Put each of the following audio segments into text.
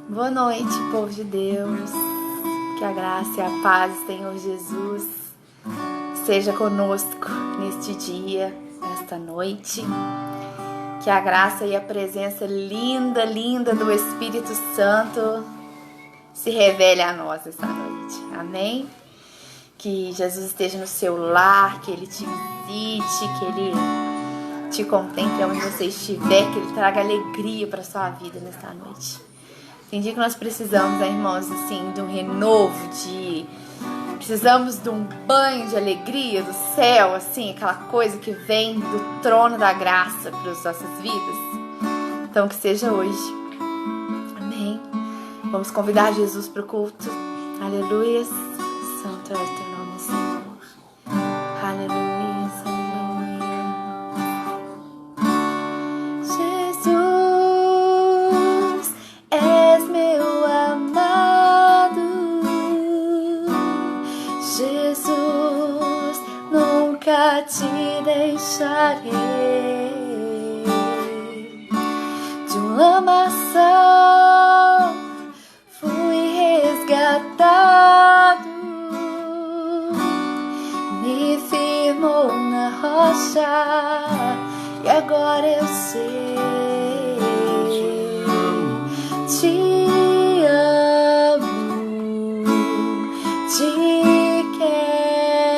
Boa noite, povo de Deus. Que a graça e a paz do Senhor Jesus seja conosco neste dia, nesta noite. Que a graça e a presença linda, linda do Espírito Santo se revele a nós esta noite. Amém? Que Jesus esteja no seu lar, que Ele te visite, que Ele te contemple onde você estiver, que Ele traga alegria para a sua vida nesta noite. Tem dia que nós precisamos, né, irmãos, assim, de um renovo, precisamos de um banho de alegria do céu, assim, aquela coisa que vem do trono da graça para as nossas vidas. Então, que seja hoje. Amém? Vamos convidar Jesus para o culto. Aleluia. Santo é o teu nome, Senhor. Aleluia, aleluia. Jesus, és meu amado. Jesus, nunca te deixarei. De um lamaçal fui resgatado, me firmou na rocha e agora eu sei. Te amo, te quero,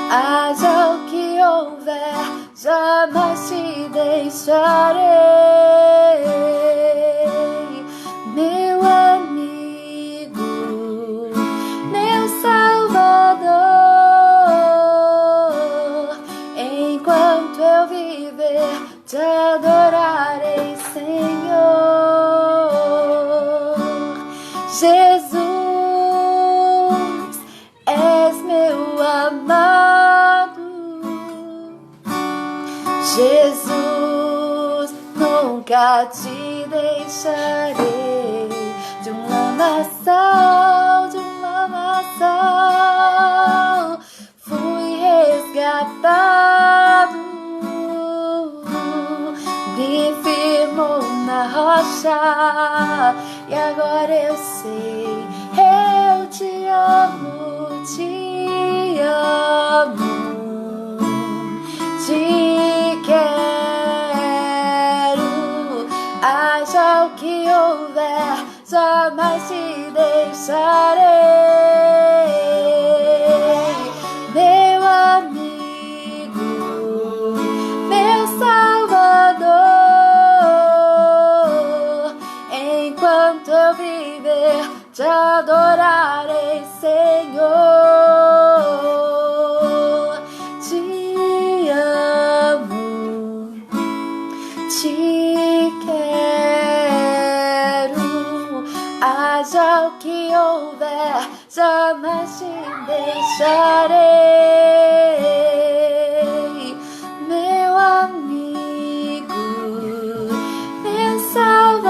haja o que houver, jamais te deixarei. Meu amigo, meu Salvador, enquanto eu viver, te adorarei, Senhor. Jesus, és meu amado. Jesus, nunca te deixarei. De um lamaçal, fui resgatado, me firmou na rocha e agora eu sei. Eu te amo, te amo, te quero, haja o que houver, jamais te deixarei. Meu amigo, meu Salvador, enquanto eu viver, te adorarei, Senhor. Te amo, te quero, haja o que houver, jamais te deixarei. Meu amigo, meu Salvador,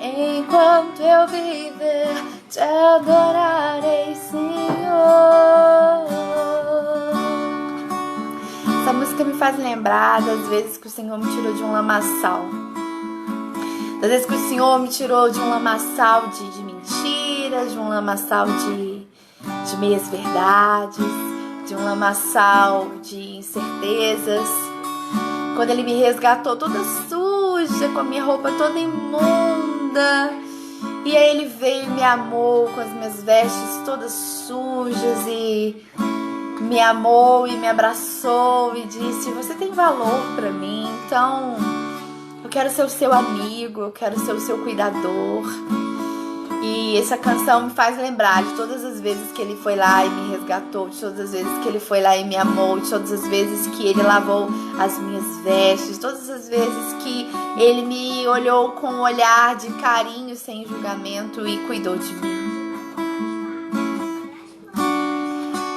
enquanto eu viver, te adorarei, Senhor. Essa música me faz lembrar das vezes que o Senhor me tirou de um lamaçal. Das vezes que o Senhor me tirou de um lamaçal de mentiras, de um lamaçal de meias verdades, de um lamaçal de incertezas. Quando Ele me resgatou toda suja, com a minha roupa toda imunda, e aí Ele veio e me amou com as minhas vestes todas sujas e me amou e me abraçou e disse: você tem valor pra mim, então eu quero ser o seu amigo, eu quero ser o seu cuidador. E essa canção me faz lembrar de todas as vezes que Ele foi lá e me resgatou, de todas as vezes que Ele foi lá e me amou, de todas as vezes que Ele lavou as minhas vestes, de todas as vezes que Ele me olhou com um olhar de carinho, sem julgamento, e cuidou de mim.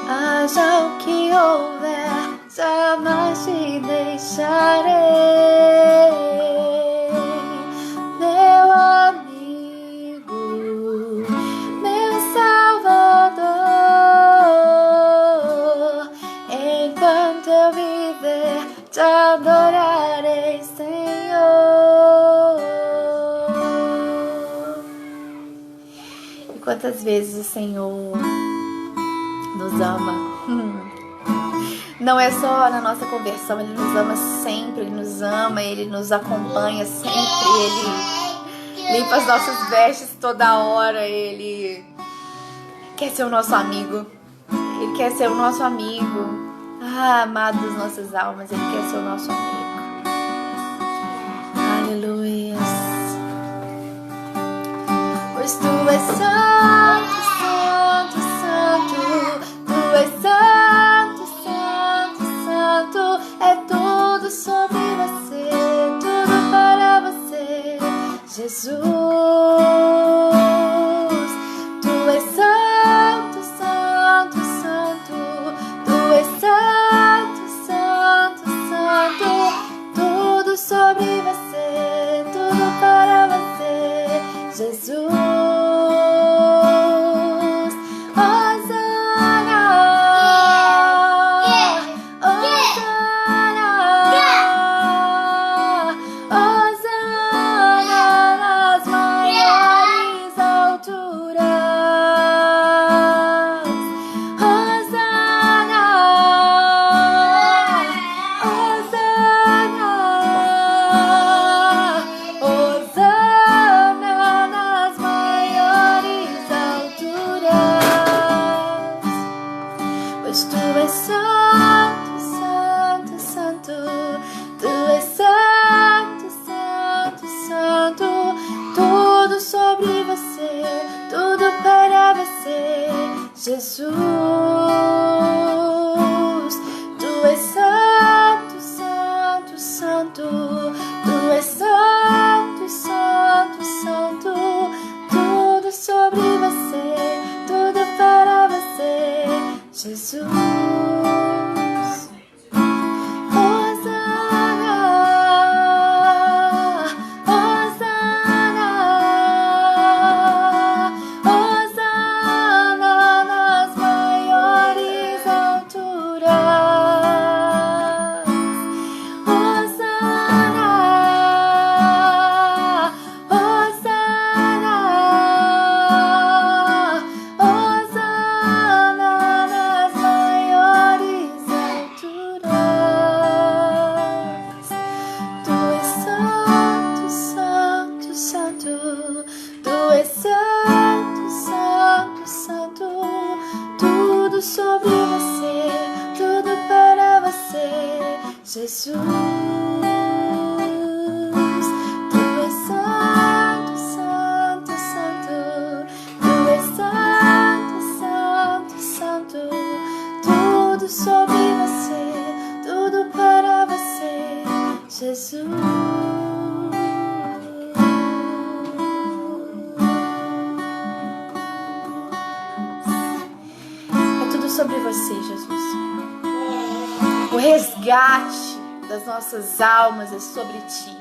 Haja o que houver, jamais te deixarei. Meu amigo, meu Salvador, enquanto eu viver, te adorarei, Senhor. quantas vezes o Senhor nos ama. Não é só na nossa conversão, Ele nos ama sempre, Ele nos ama, Ele nos acompanha sempre, Ele limpa as nossas vestes toda hora, Ele quer ser o nosso amigo, Ele quer ser o nosso amigo. Amado das nossas almas, Ele quer ser o nosso amigo. Aleluia. Pois Tu és santo, santo, santo, Tu és santo, santo, santo, é tudo sobre você, tudo para você, Jesus. Tu és santo, santo, santo, Tu és santo, santo, santo, tudo sobre você, tudo para você, Jesus. Jesus, Tu és santo, santo, santo, Tu és santo, santo, santo, tudo sobre você, tudo para você, Jesus. Jesus, Tu és santo, santo, santo, Tu és santo, santo, santo, tudo sobre você, tudo para você, Jesus. É tudo sobre você, Jesus. O resgate das nossas almas é sobre Ti.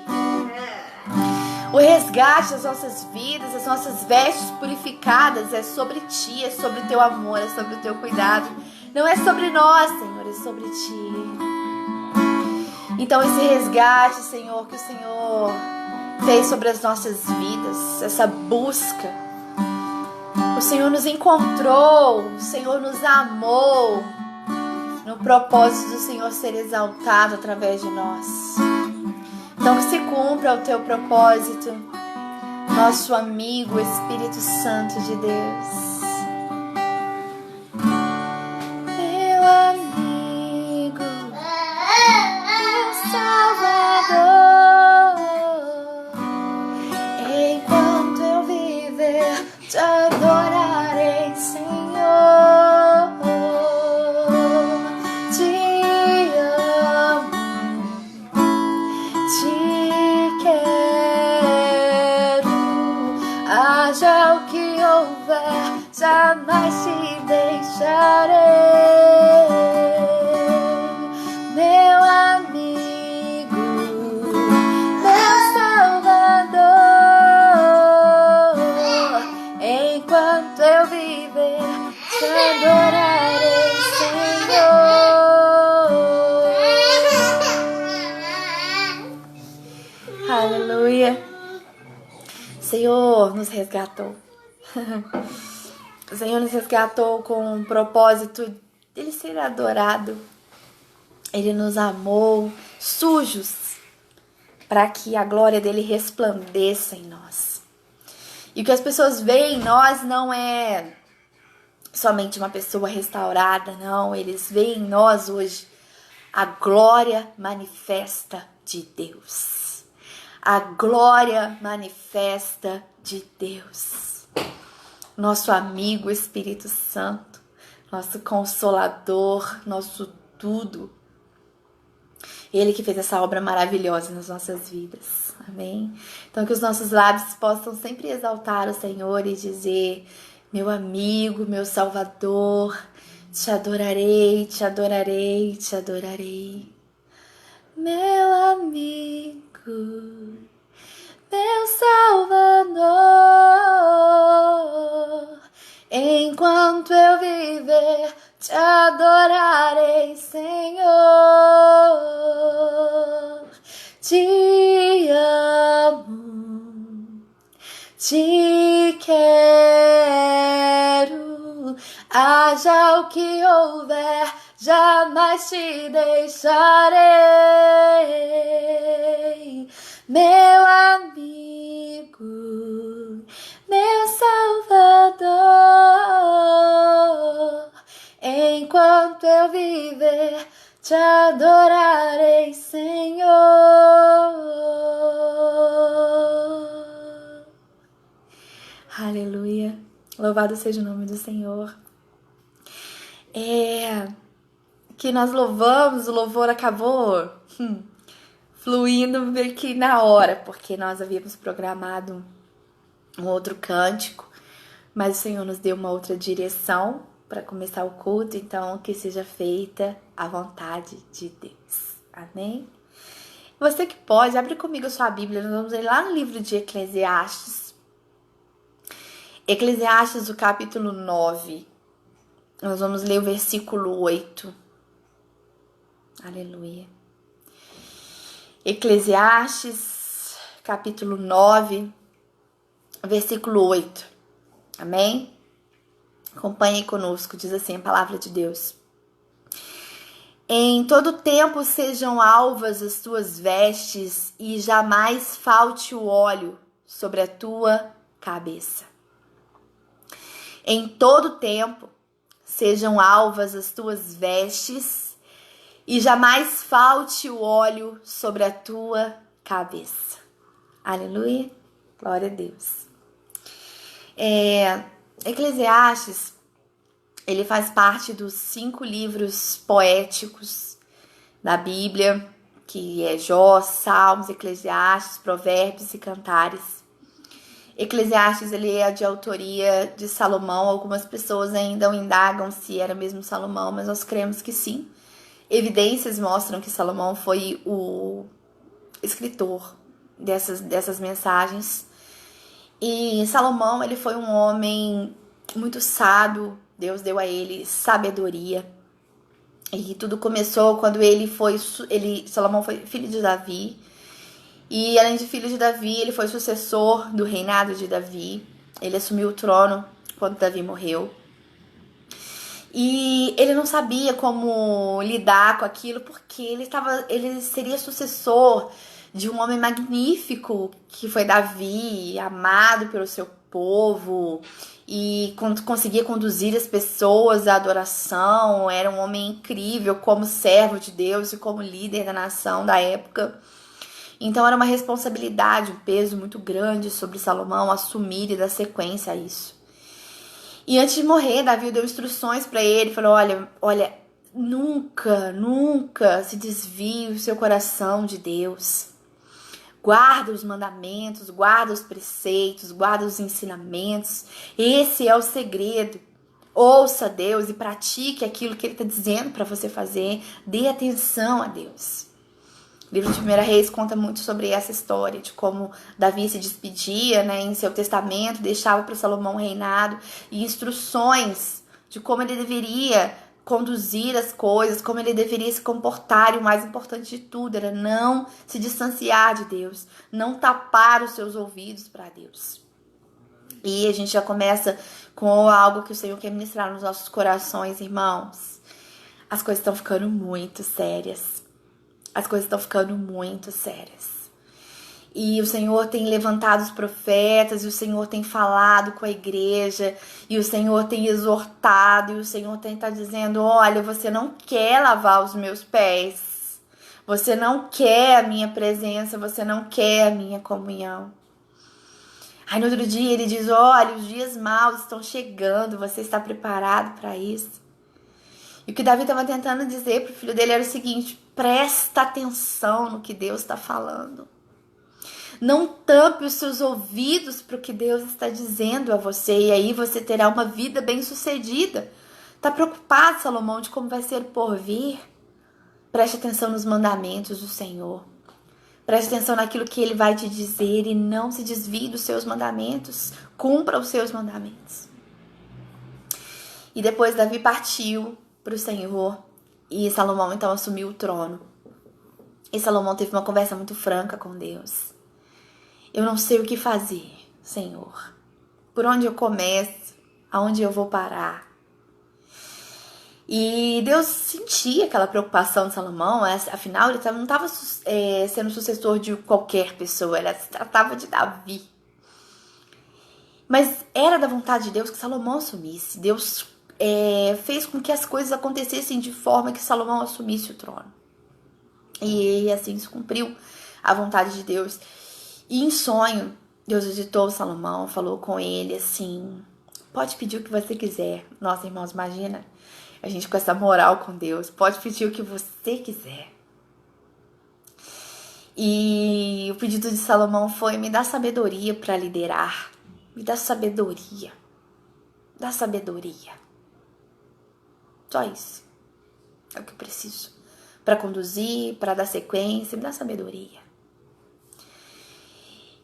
O resgate das nossas vidas, das nossas vestes purificadas é sobre Ti, é sobre o Teu amor, é sobre o Teu cuidado. Não é sobre nós, Senhor, é sobre Ti. Então esse resgate, Senhor, que o Senhor fez sobre as nossas vidas, essa busca, o Senhor nos encontrou, o Senhor nos amou, no propósito do Senhor ser exaltado através de nós. Então que se cumpra o Teu propósito, nosso amigo Espírito Santo de Deus. Meu amigo, meu Salvador, enquanto eu viver, Te adorarei, Senhor. Haja o que houver, jamais Te deixarei, meu amigo, meu Salvador. Enquanto eu viver, Te adorarei, Senhor. Aleluia. Senhor nos resgatou. O Senhor nos resgatou com o propósito dele ser adorado. Ele nos amou sujos para que a glória dele resplandeça em nós. E o que as pessoas veem em nós não é somente uma pessoa restaurada, não. Eles veem em nós hoje a glória manifesta de Deus. A glória manifesta de Deus. Nosso amigo Espírito Santo, nosso consolador, nosso tudo. Ele que fez essa obra maravilhosa nas nossas vidas. Amém? Então que os nossos lábios possam sempre exaltar o Senhor e dizer: meu amigo, meu Salvador, te adorarei, te adorarei, te adorarei. Meu amigo, meu Salvador, enquanto eu viver, te adorarei, Senhor. Te amo, te quero, haja o que houver, jamais te deixarei. Meu amigo, meu Salvador, enquanto eu viver, te adorarei, Senhor. Aleluia. Louvado seja o nome do Senhor. Que nós louvamos, o louvor acabou fluindo meio que na hora, porque nós havíamos programado um outro cântico, mas o Senhor nos deu uma outra direção para começar o culto, então que seja feita a vontade de Deus. Amém? Você que pode, abre comigo a sua Bíblia, nós vamos ler lá no livro de Eclesiastes. Eclesiastes, o capítulo 9. Nós vamos ler o versículo 8. Aleluia. Eclesiastes, capítulo 9, versículo 8. Amém? Acompanhe conosco, diz assim a palavra de Deus. Em todo tempo sejam alvas as tuas vestes e jamais falte o óleo sobre a tua cabeça. Em todo tempo sejam alvas as tuas vestes e jamais falte o óleo sobre a tua cabeça. Aleluia. Glória a Deus. Eclesiastes, ele faz parte dos 5 livros poéticos da Bíblia, que é Jó, Salmos, Eclesiastes, Provérbios e Cantares. Eclesiastes, ele é de autoria de Salomão. Algumas pessoas ainda indagam se era mesmo Salomão, mas nós cremos que sim. Evidências mostram que Salomão foi o escritor dessas mensagens. E Salomão, ele foi um homem muito sábio. Deus deu a ele sabedoria. E tudo começou quando Salomão foi filho de Davi. E além de filho de Davi, ele foi sucessor do reinado de Davi. Ele assumiu o trono quando Davi morreu. E ele não sabia como lidar com aquilo, porque ele seria sucessor de um homem magnífico, que foi Davi, amado pelo seu povo, e conseguia conduzir as pessoas à adoração. Era um homem incrível como servo de Deus e como líder da nação da época. Então era uma responsabilidade, um peso muito grande sobre Salomão assumir e dar sequência a isso. E antes de morrer, Davi deu instruções para ele, falou: olha, nunca se desvie o seu coração de Deus. Guarda os mandamentos, guarda os preceitos, guarda os ensinamentos. Esse é o segredo. Ouça Deus e pratique aquilo que Ele está dizendo para você fazer. Dê atenção a Deus. O livro de 1 Reis conta muito sobre essa história, de como Davi se despedia, em seu testamento, deixava para Salomão o reinado e instruções de como ele deveria conduzir as coisas, como ele deveria se comportar, e o mais importante de tudo era não se distanciar de Deus, não tapar os seus ouvidos para Deus. E a gente já começa com algo que o Senhor quer ministrar nos nossos corações, irmãos. As coisas estão ficando muito sérias. As coisas estão ficando muito sérias. E o Senhor tem levantado os profetas, e o Senhor tem falado com a igreja, e o Senhor tem exortado, e o Senhor tem tá dizendo: olha, você não quer lavar os meus pés, você não quer a minha presença, você não quer a minha comunhão. Aí no outro dia ele diz: olha, os dias maus estão chegando, você está preparado para isso? E o que Davi estava tentando dizer para o filho dele era o seguinte: presta atenção no que Deus está falando. Não tampe os seus ouvidos para o que Deus está dizendo a você, e aí você terá uma vida bem-sucedida. Está preocupado, Salomão, de como vai ser por vir? Preste atenção nos mandamentos do Senhor. Preste atenção naquilo que Ele vai te dizer e não se desvie dos seus mandamentos. Cumpra os seus mandamentos. E depois Davi partiu para o Senhor e Salomão então assumiu o trono. E Salomão teve uma conversa muito franca com Deus. Eu não sei o que fazer, Senhor. Por onde eu começo? Aonde eu vou parar? E Deus sentia aquela preocupação de Salomão. Afinal, ele não estava sendo sucessor de qualquer pessoa. Ele se tratava de Davi. Mas era da vontade de Deus que Salomão assumisse. Deus fez com que as coisas acontecessem de forma que Salomão assumisse o trono. E assim se cumpriu a vontade de Deus. E em sonho, Deus visitou Salomão, falou com ele assim: pode pedir o que você quiser. Nossa, irmãos, imagina a gente com essa moral com Deus. Pode pedir o que você quiser. E o pedido de Salomão foi: me dá sabedoria para liderar. Me dá sabedoria. Dá sabedoria. Só isso. É o que eu preciso. Para conduzir, para dar sequência, me dá sabedoria.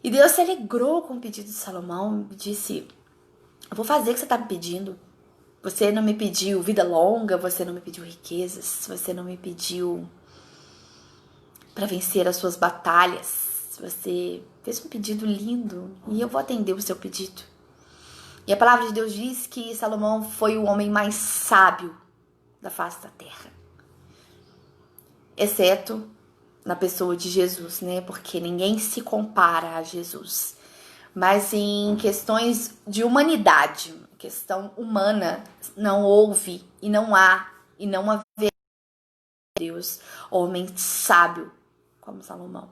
E Deus se alegrou com o pedido de Salomão e disse: eu vou fazer o que você está me pedindo. Você não me pediu vida longa, você não me pediu riquezas, você não me pediu para vencer as suas batalhas. Você fez um pedido lindo e eu vou atender o seu pedido. E a palavra de Deus diz que Salomão foi o homem mais sábio da face da terra. Exceto na pessoa de Jesus, né? Porque ninguém se compara a Jesus. Mas em questões de humanidade, questão humana, não houve e não há e não haverá Deus, homem sábio como Salomão.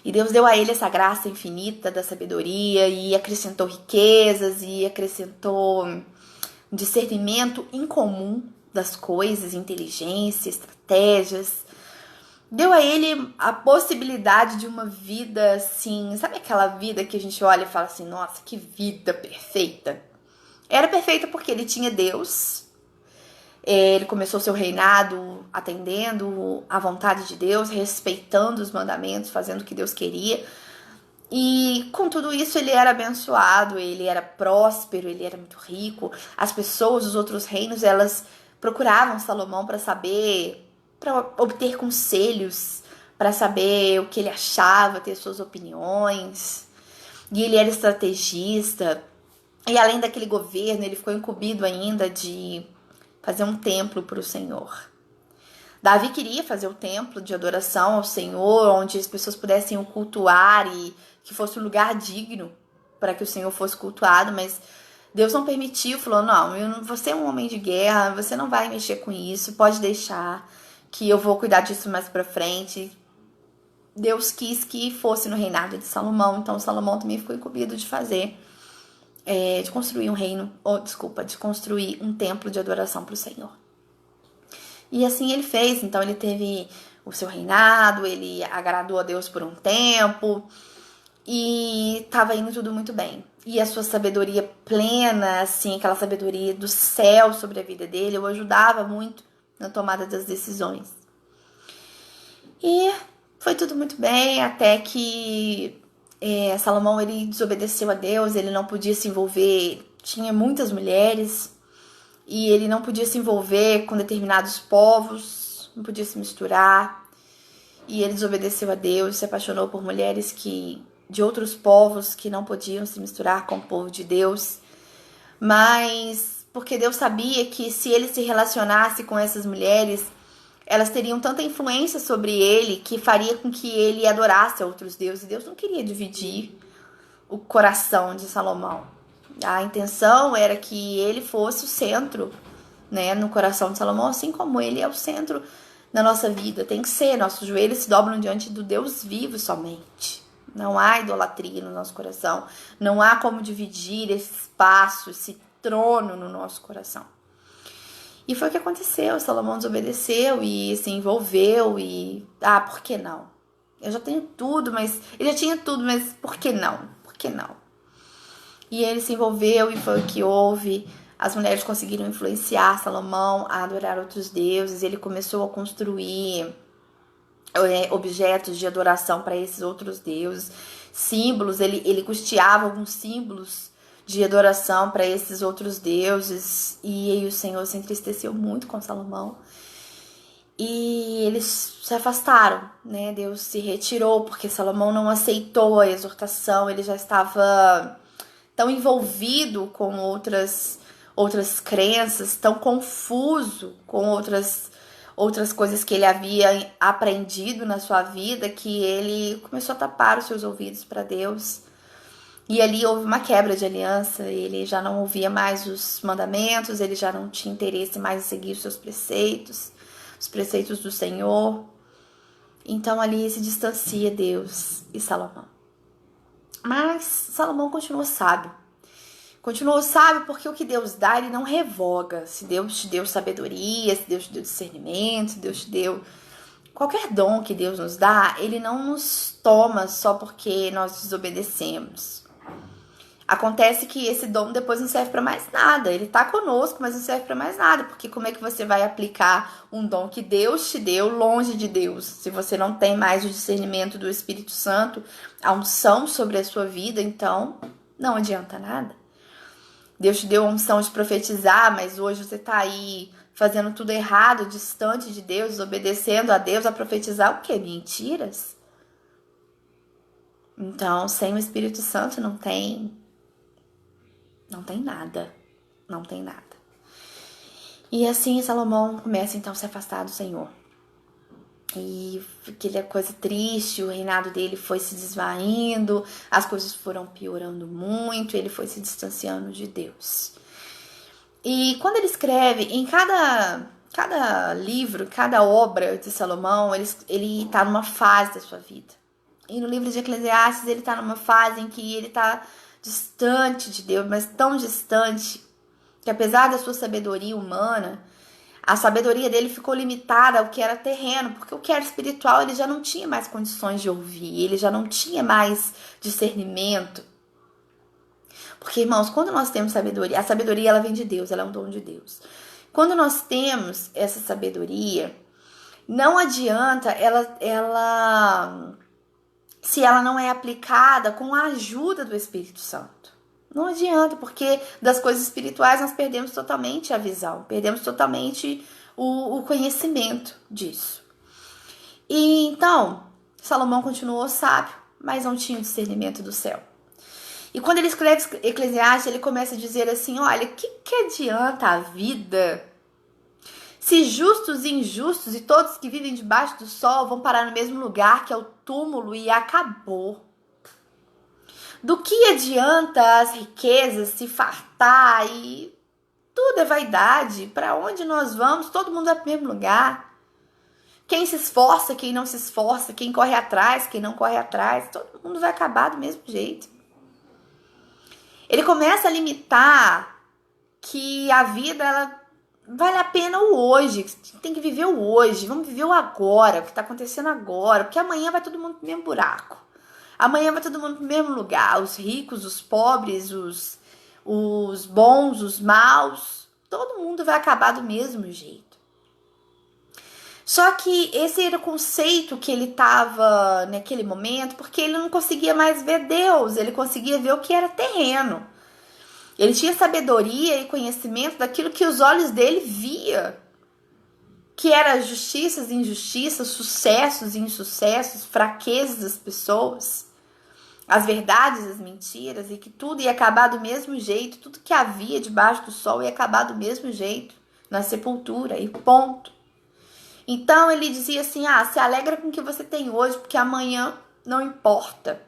E Deus deu a ele essa graça infinita da sabedoria e acrescentou riquezas e acrescentou discernimento incomum das coisas, inteligência, estratégias. Deu a ele a possibilidade de uma vida assim, sabe aquela vida que a gente olha e fala assim: nossa, que vida perfeita. Era perfeita porque ele tinha Deus, ele começou seu reinado atendendo à vontade de Deus, respeitando os mandamentos, fazendo o que Deus queria. E com tudo isso ele era abençoado, ele era próspero, ele era muito rico. As pessoas dos outros reinos, elas procuravam Salomão para saber, para obter conselhos, para saber o que ele achava, ter suas opiniões. E ele era estrategista. E além daquele governo, ele ficou incumbido ainda de fazer um templo para o Senhor. Davi queria fazer o templo de adoração ao Senhor, onde as pessoas pudessem o cultuar e que fosse um lugar digno para que o Senhor fosse cultuado, mas Deus não permitiu, falou: não, você é um homem de guerra, você não vai mexer com isso, pode deixar que eu vou cuidar disso mais pra frente. Deus quis que fosse no reinado de Salomão, então Salomão também ficou incumbido de fazer, de construir de construir um templo de adoração para o Senhor. E assim ele fez, então ele teve o seu reinado, ele agradou a Deus por um tempo e estava indo tudo muito bem. E a sua sabedoria plena, assim, aquela sabedoria do céu sobre a vida dele, o ajudava muito na tomada das decisões. E foi tudo muito bem, até que Salomão ele desobedeceu a Deus, ele não podia se envolver, tinha muitas mulheres, e ele não podia se envolver com determinados povos, não podia se misturar. E ele desobedeceu a Deus, se apaixonou por mulheres que de outros povos que não podiam se misturar com o povo de Deus, mas porque Deus sabia que se ele se relacionasse com essas mulheres, elas teriam tanta influência sobre ele que faria com que ele adorasse a outros deuses. E Deus não queria dividir o coração de Salomão. A intenção era que ele fosse o centro, né, no coração de Salomão, assim como ele é o centro na nossa vida. Tem que ser, nossos joelhos se dobram diante do Deus vivo somente. Não há idolatria no nosso coração. Não há como dividir esse espaço, esse trono no nosso coração. E foi o que aconteceu. Salomão desobedeceu e se envolveu e... por que não? Eu já tenho tudo, mas... Ele já tinha tudo, mas por que não? Por que não? E ele se envolveu e foi o que houve. As mulheres conseguiram influenciar Salomão a adorar outros deuses. Ele começou a construir objetos de adoração para esses outros deuses. Símbolos, ele custeava alguns símbolos de adoração para esses outros deuses. E aí o Senhor se entristeceu muito com Salomão. E eles se afastaram, né? Deus se retirou porque Salomão não aceitou a exortação. Ele já estava tão envolvido com outras crenças, tão confuso com outras coisas que ele havia aprendido na sua vida, que ele começou a tapar os seus ouvidos para Deus. E ali houve uma quebra de aliança, ele já não ouvia mais os mandamentos, ele já não tinha interesse mais em seguir os seus preceitos, os preceitos do Senhor. Então ali se distancia Deus e Salomão. Mas Salomão continuou sábio. Continuou sábio porque o que Deus dá, ele não revoga. Se Deus te deu sabedoria, se Deus te deu discernimento, se Deus te deu qualquer dom que Deus nos dá, ele não nos toma só porque nós desobedecemos. Acontece que esse dom depois não serve para mais nada. Ele tá conosco, mas não serve para mais nada. Porque como é que você vai aplicar um dom que Deus te deu longe de Deus? Se você não tem mais o discernimento do Espírito Santo, a unção sobre a sua vida, então não adianta nada. Deus te deu a unção de profetizar, mas hoje você tá aí fazendo tudo errado, distante de Deus, desobedecendo a Deus, a profetizar o quê? Mentiras? Então, sem o Espírito Santo não tem nada. Não tem nada. E assim Salomão começa então a se afastar do Senhor. E aquela coisa triste, o reinado dele foi se desvaindo, as coisas foram piorando muito, ele foi se distanciando de Deus. E quando ele escreve, em cada livro, cada obra de Salomão, ele está numa fase da sua vida. E no livro de Eclesiastes, ele está numa fase em que ele está distante de Deus, mas tão distante que apesar da sua sabedoria humana, a sabedoria dele ficou limitada ao que era terreno, porque o que era espiritual ele já não tinha mais condições de ouvir, ele já não tinha mais discernimento. Porque, irmãos, quando nós temos sabedoria, a sabedoria ela vem de Deus, ela é um dom de Deus. Quando nós temos essa sabedoria, não adianta se ela não é aplicada com a ajuda do Espírito Santo. Não adianta, porque das coisas espirituais nós perdemos totalmente a visão, perdemos totalmente o conhecimento disso. E então, Salomão continuou sábio, mas não tinha o discernimento do céu. E quando ele escreve Eclesiastes, ele começa a dizer assim, olha, o que adianta a vida se justos e injustos e todos que vivem debaixo do sol vão parar no mesmo lugar, que é o túmulo, e acabou? Do que adianta as riquezas se fartar e tudo é vaidade? Para onde nós vamos? Todo mundo vai para o mesmo lugar. Quem se esforça, quem não se esforça, quem corre atrás, quem não corre atrás, todo mundo vai acabar do mesmo jeito. Ele começa a limitar que a vida ela vale a pena o hoje, tem que viver o hoje, vamos viver o agora, o que está acontecendo agora, porque amanhã vai todo mundo pro mesmo buraco. Amanhã vai todo mundo pro mesmo lugar, os ricos, os pobres, os bons, os maus, todo mundo vai acabar do mesmo jeito. Só que esse era o conceito que ele estava naquele momento, porque ele não conseguia mais ver Deus, ele conseguia ver o que era terreno. Ele tinha sabedoria e conhecimento daquilo que os olhos dele via, que era justiças e injustiças, sucessos e insucessos, fraquezas das pessoas. as verdades e as mentiras, e que tudo ia acabar do mesmo jeito, tudo que havia debaixo do sol ia acabar do mesmo jeito, na sepultura, e ponto. Então ele dizia assim, se alegra com o que você tem hoje, porque amanhã não importa.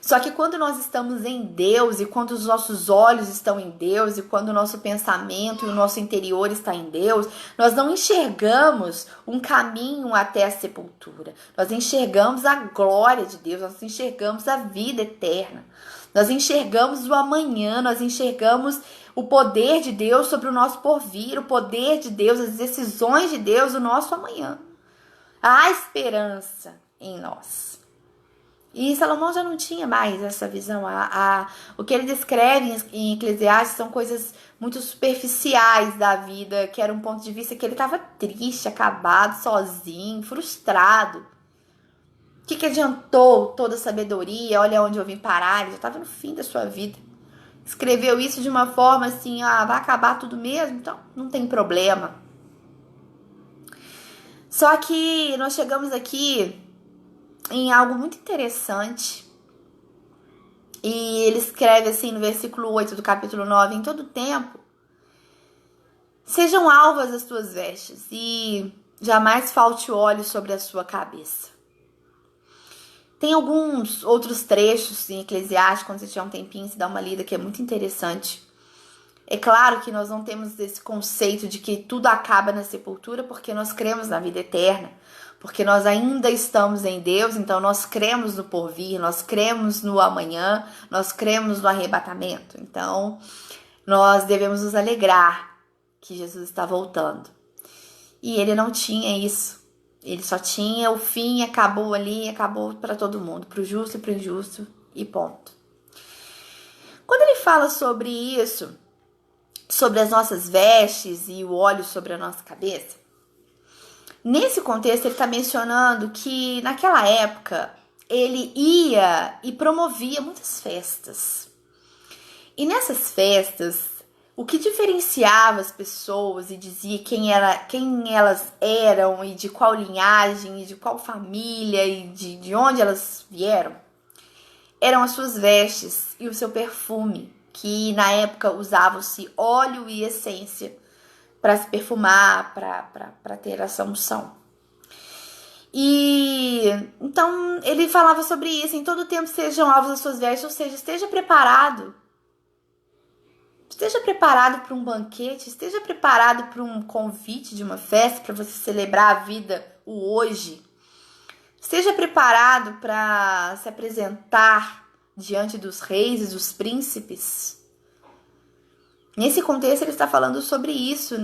Só que quando nós estamos em Deus, e quando os nossos olhos estão em Deus, e quando o nosso pensamento e o nosso interior está em Deus, nós não enxergamos um caminho até a sepultura. Nós enxergamos a glória de Deus, nós enxergamos a vida eterna. Nós enxergamos o amanhã, nós enxergamos o poder de Deus sobre o nosso porvir, o poder de Deus, as decisões de Deus, o nosso amanhã. Há esperança em nós. E Salomão já não tinha mais essa visão. O que ele descreve em Eclesiastes são coisas muito superficiais da vida, que era um ponto de vista que ele estava triste, acabado, sozinho, frustrado. O que adiantou toda a sabedoria? Olha onde eu vim parar, ele já estava no fim da sua vida. Escreveu isso de uma forma assim, vai acabar tudo mesmo? Então, não tem problema. Só que nós chegamos aqui em algo muito interessante, e ele escreve assim no versículo 8 do capítulo 9, em todo tempo sejam alvas as tuas vestes, e jamais falte óleo sobre a sua cabeça. Tem alguns outros trechos em Eclesiastes, quando você tiver um tempinho, você dá uma lida, que é muito interessante. É claro que nós não temos esse conceito de que tudo acaba na sepultura, porque nós cremos na vida eterna, porque nós ainda estamos em Deus, então nós cremos no porvir, nós cremos no amanhã, nós cremos no arrebatamento. Então, nós devemos nos alegrar que Jesus está voltando. E ele não tinha isso. Ele só tinha o fim, acabou ali, acabou para todo mundo, para o justo e para o injusto, e ponto. Quando ele fala sobre isso, sobre as nossas vestes e o óleo sobre a nossa cabeça, nesse contexto ele está mencionando que naquela época ele ia e promovia muitas festas. E nessas festas, o que diferenciava as pessoas e dizia quem elas eram e de qual linhagem e de qual família e de onde elas vieram, eram as suas vestes e o seu perfume, que na época usavam-se óleo e essência para se perfumar, para ter essa unção. E então ele falava sobre isso, em todo tempo sejam alvos as suas vestes, ou seja, esteja preparado. Esteja preparado para um banquete, esteja preparado para um convite de uma festa, para você celebrar a vida, o hoje. Esteja preparado para se apresentar diante dos reis e dos príncipes. Nesse contexto, ele está falando sobre isso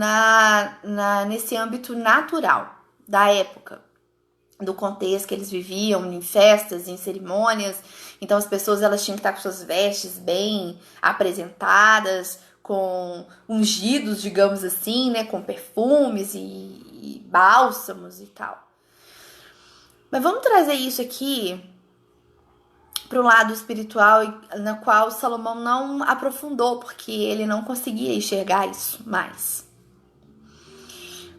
nesse âmbito natural da época, do contexto que eles viviam, em festas, em cerimônias. Então, as pessoas elas tinham que estar com suas vestes bem apresentadas, com ungidos, digamos assim, né, com perfumes e bálsamos e tal. Mas vamos trazer isso aqui para o lado espiritual, na qual Salomão não aprofundou, porque ele não conseguia enxergar isso mais.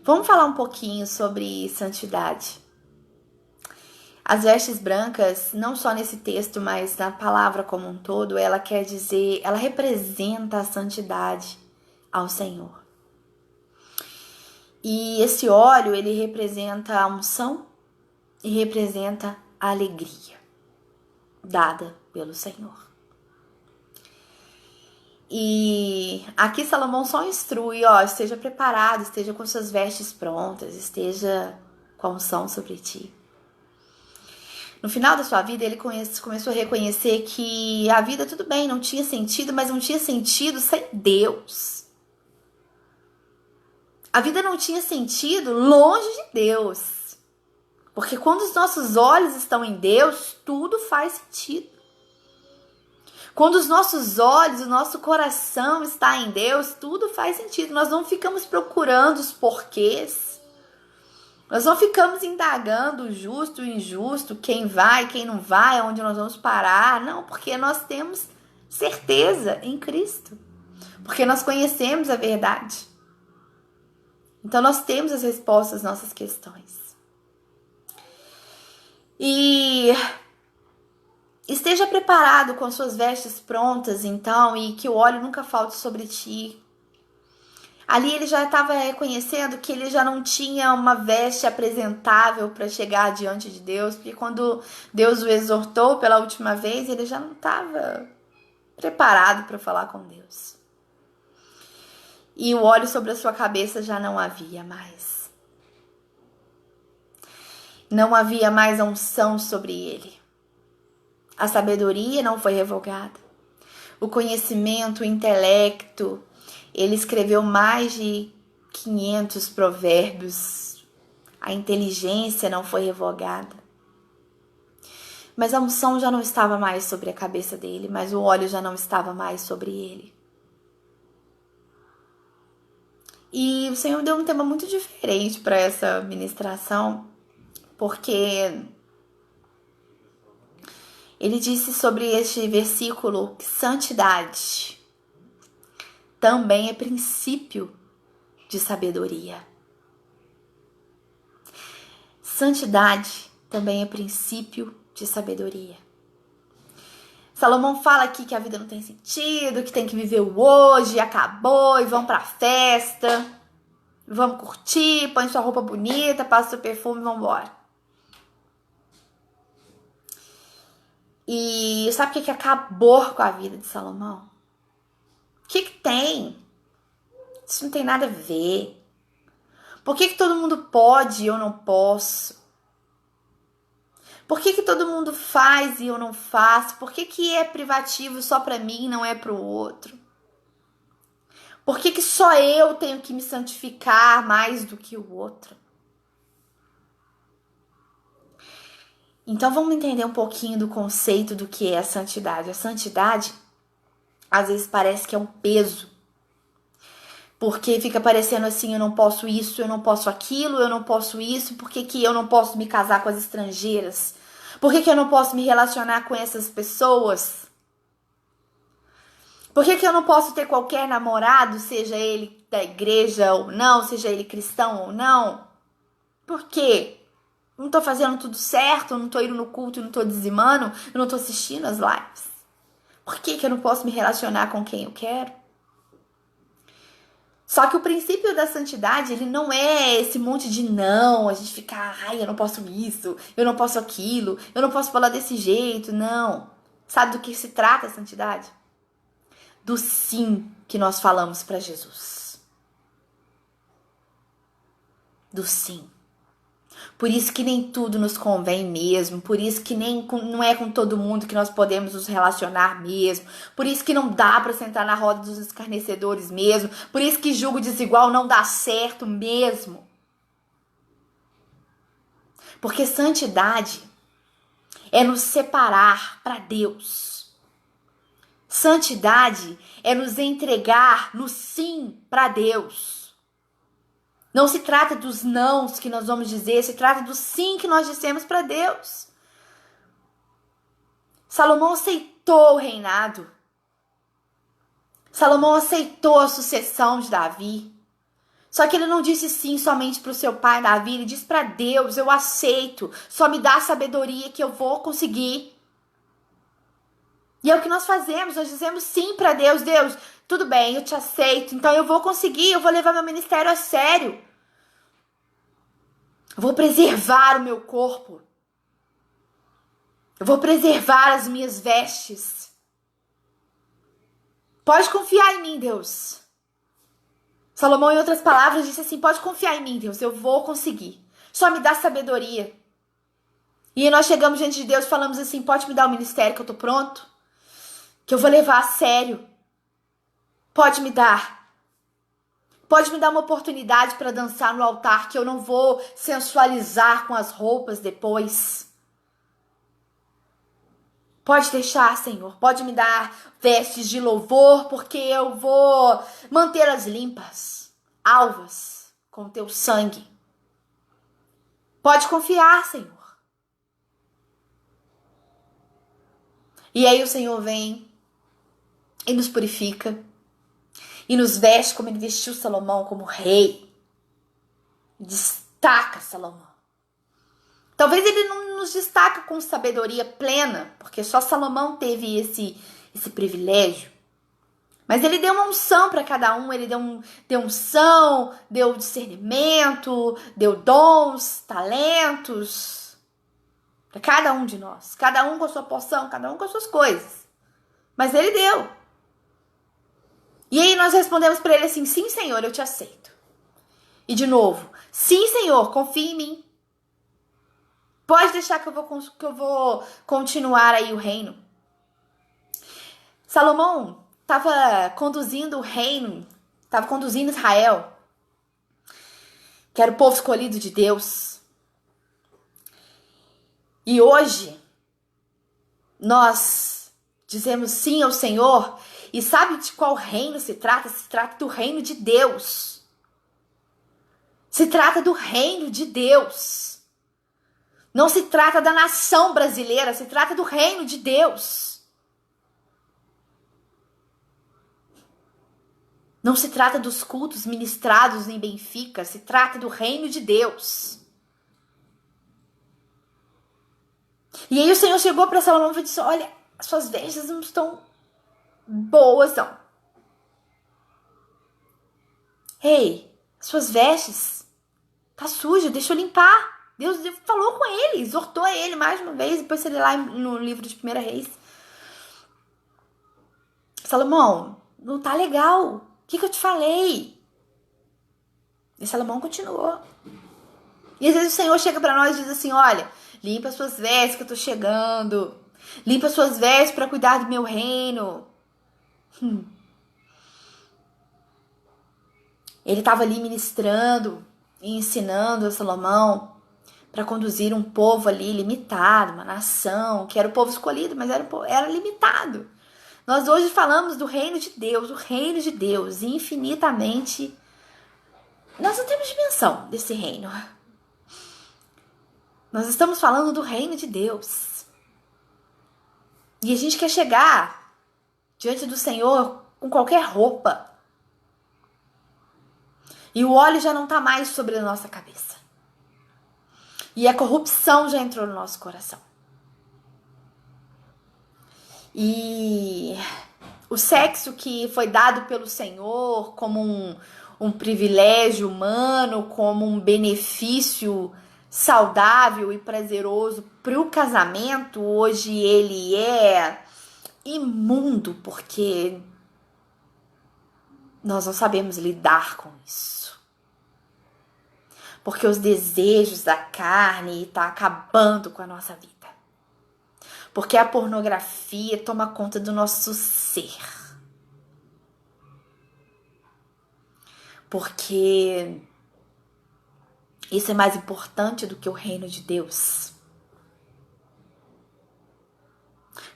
Vamos falar um pouquinho sobre santidade. As vestes brancas, não só nesse texto, mas na palavra como um todo, ela quer dizer, ela representa a santidade ao Senhor. E esse óleo, ele representa a unção e representa a alegria dada pelo Senhor. E aqui Salomão só instrui, esteja preparado, esteja com suas vestes prontas, esteja com a unção sobre ti. No final da sua vida, ele começou a reconhecer que a vida, tudo bem, não tinha sentido, mas não tinha sentido sem Deus. A vida não tinha sentido longe de Deus. Porque quando os nossos olhos estão em Deus, tudo faz sentido. Quando os nossos olhos, o nosso coração está em Deus, tudo faz sentido. Nós não ficamos procurando os porquês. Nós não ficamos indagando o justo e o injusto, quem vai, quem não vai, onde nós vamos parar. Não, porque nós temos certeza em Cristo. Porque nós conhecemos a verdade. Então nós temos as respostas às nossas questões. E preparado com suas vestes prontas, então, e que o óleo nunca falte sobre ti. Ali ele já estava reconhecendo que ele já não tinha uma veste apresentável para chegar diante de Deus, porque quando Deus o exortou pela última vez, ele já não estava preparado para falar com Deus. E o óleo sobre a sua cabeça já não havia mais. Não havia mais a unção sobre ele. A sabedoria não foi revogada. O conhecimento, o intelecto, ele escreveu mais de 500 provérbios. A inteligência não foi revogada. Mas a unção já não estava mais sobre a cabeça dele, mas o óleo já não estava mais sobre ele. E o Senhor deu um tema muito diferente para essa ministração, porque ele disse sobre este versículo que santidade também é princípio de sabedoria. Santidade também é princípio de sabedoria. Salomão fala aqui que a vida não tem sentido, que tem que viver o hoje, acabou, e vamos pra festa, vamos curtir, põe sua roupa bonita, passa seu perfume e vamos embora. E sabe o que acabou com a vida de Salomão? O que tem? Isso não tem nada a ver. Por que todo mundo pode e eu não posso? Por que todo mundo faz e eu não faço? Por que é privativo só para mim e não é para o outro? Por que só eu tenho que me santificar mais do que o outro? Então vamos entender um pouquinho do conceito do que é a santidade. A santidade, às vezes, parece que é um peso. Porque fica parecendo assim, eu não posso isso, eu não posso aquilo, eu não posso isso. Por que eu não posso me casar com as estrangeiras? Por que eu não posso me relacionar com essas pessoas? Por que eu não posso ter qualquer namorado, seja ele da igreja ou não, seja ele cristão ou não? Por quê? Eu não tô fazendo tudo certo, eu não tô indo no culto, eu não tô dizimando, eu não tô assistindo as lives. Por que eu não posso me relacionar com quem eu quero? Só que o princípio da santidade, ele não é esse monte de não, a gente ficar, ai, eu não posso isso, eu não posso aquilo, eu não posso falar desse jeito, não. Sabe do que se trata a santidade? Do sim que nós falamos para Jesus. Do sim. Por isso que nem tudo nos convém mesmo, por isso que não é com todo mundo que nós podemos nos relacionar mesmo, por isso que não dá para sentar na roda dos escarnecedores mesmo, por isso que julgo desigual não dá certo mesmo. Porque santidade é nos separar para Deus. Santidade é nos entregar no sim para Deus. Não se trata dos nãos que nós vamos dizer, se trata do sim que nós dissemos para Deus. Salomão aceitou o reinado. Salomão aceitou a sucessão de Davi. Só que ele não disse sim somente para o seu pai Davi, ele disse para Deus, eu aceito, só me dá a sabedoria que eu vou conseguir. E é o que nós fazemos, nós dizemos sim para Deus, Deus, tudo bem, eu te aceito, então eu vou conseguir, eu vou levar meu ministério a sério. Eu vou preservar o meu corpo. Eu vou preservar as minhas vestes. Pode confiar em mim, Deus. Salomão, em outras palavras, disse assim, pode confiar em mim, Deus, eu vou conseguir. Só me dá sabedoria. E nós chegamos diante de Deus e falamos assim, pode me dar o ministério que eu tô pronto? Que eu vou levar a sério. Pode me dar. Pode me dar uma oportunidade para dançar no altar, que eu não vou sensualizar com as roupas depois. Pode deixar, Senhor. Pode me dar vestes de louvor, porque eu vou mantê-las limpas, alvas, com teu sangue. Pode confiar, Senhor. E aí o Senhor vem e nos purifica. E nos veste como ele vestiu Salomão, como rei. Destaca Salomão. Talvez ele não nos destaca com sabedoria plena, porque só Salomão teve esse privilégio. Mas ele deu uma unção para cada um, ele deu unção, deu discernimento, deu dons, talentos para cada um de nós. Cada um com a sua porção, cada um com as suas coisas. Mas ele deu. E aí nós respondemos para ele assim: sim, Senhor, eu te aceito. E de novo, sim, Senhor, confia em mim. Pode deixar que eu vou continuar aí o reino. Salomão estava conduzindo o reino, estava conduzindo Israel, que era o povo escolhido de Deus. E hoje, nós dizemos sim ao Senhor, e sabe de qual reino se trata? Se trata do reino de Deus. Se trata do reino de Deus. Não se trata da nação brasileira, se trata do reino de Deus. Não se trata dos cultos ministrados em Benfica, se trata do reino de Deus. E aí o Senhor chegou para Salomão e disse: olha, as suas vestes não estão boas, não. Ei, as suas vestes tá suja, deixa eu limpar. Deus falou com ele, exortou ele mais uma vez, depois você lê lá no livro de 1 Reis. Salomão, não tá legal. O que eu te falei? E Salomão continuou. E às vezes o Senhor chega para nós e diz assim: olha, limpa as suas vestes que eu tô chegando. Limpa as suas vestes para cuidar do meu reino. Ele estava ali ministrando e ensinando a Salomão para conduzir um povo ali limitado, uma nação, que era o povo escolhido, mas era limitado. Nós hoje falamos do reino de Deus, o reino de Deus, infinitamente. Nós não temos dimensão desse reino. Nós estamos falando do reino de Deus. E a gente quer chegar diante do Senhor com qualquer roupa. E o óleo já não está mais sobre a nossa cabeça. E a corrupção já entrou no nosso coração. E o sexo que foi dado pelo Senhor como um privilégio humano, como um benefício saudável e prazeroso para o casamento, hoje ele é imundo, porque nós não sabemos lidar com isso. Porque os desejos da carne estão acabando com a nossa vida. Porque a pornografia toma conta do nosso ser. Porque isso é mais importante do que o reino de Deus.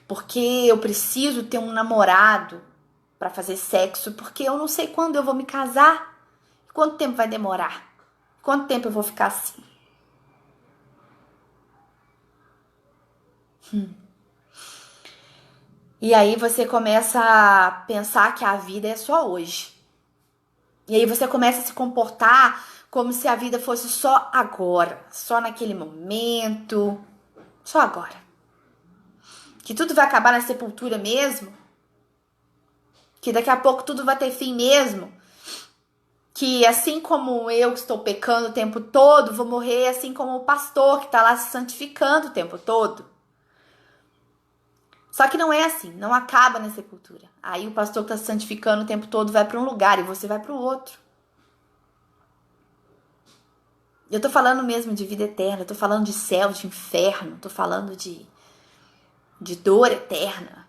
Porque eu preciso ter um namorado para fazer sexo, porque eu não sei quando eu vou me casar. Quanto tempo vai demorar? Quanto tempo eu vou ficar assim? E aí você começa a pensar que a vida é só hoje. E aí você começa a se comportar como se a vida fosse só agora, só naquele momento, só agora. Que tudo vai acabar na sepultura mesmo. Que daqui a pouco tudo vai ter fim mesmo. Que assim como eu que estou pecando o tempo todo, vou morrer assim como o pastor que está lá se santificando o tempo todo. Só que não é assim, não acaba na sepultura. Aí o pastor que está se santificando o tempo todo vai para um lugar e você vai para o outro. Eu tô falando mesmo de vida eterna, eu tô falando de céu, de inferno, tô falando de dor eterna.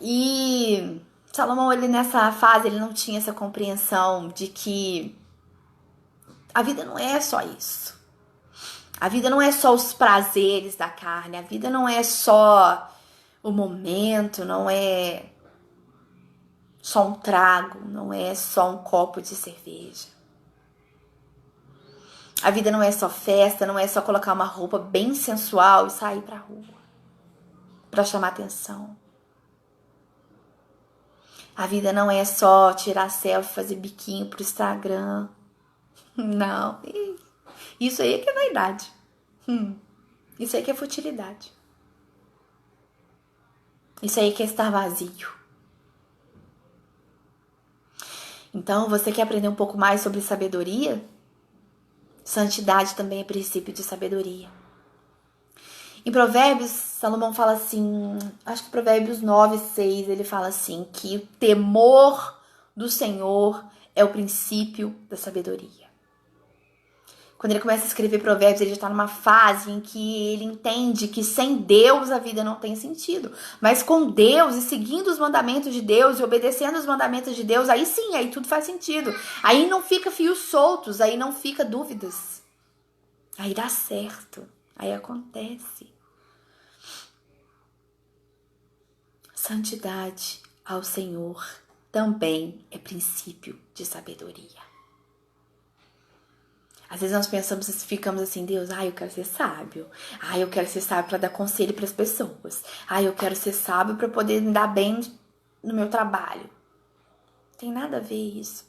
E Salomão, ele nessa fase, ele não tinha essa compreensão de que a vida não é só isso. A vida não é só os prazeres da carne, a vida não é só o momento, não é só um trago, não é só um copo de cerveja. A vida não é só festa, não é só colocar uma roupa bem sensual e sair pra rua pra chamar atenção. A vida não é só tirar selfie, fazer biquinho pro Instagram. Não. Isso aí é que é vaidade. Isso aí que é futilidade. Isso aí que é estar vazio. Então, você quer aprender um pouco mais sobre sabedoria? Santidade também é princípio de sabedoria. Em Provérbios, Salomão fala assim, acho que Provérbios 9:6, ele fala assim, que o temor do Senhor é o princípio da sabedoria. Quando ele começa a escrever Provérbios, ele já está numa fase em que ele entende que sem Deus a vida não tem sentido. Mas com Deus e seguindo os mandamentos de Deus e obedecendo os mandamentos de Deus, aí sim, aí tudo faz sentido. Aí não fica fios soltos, aí não fica dúvidas. Aí dá certo, aí acontece. Santidade ao Senhor também é princípio de sabedoria. Às vezes nós pensamos, ficamos assim, Deus, eu quero ser sábio. Eu quero ser sábio para dar conselho para as pessoas. Eu quero ser sábio para poder me dar bem no meu trabalho. Não tem nada a ver isso.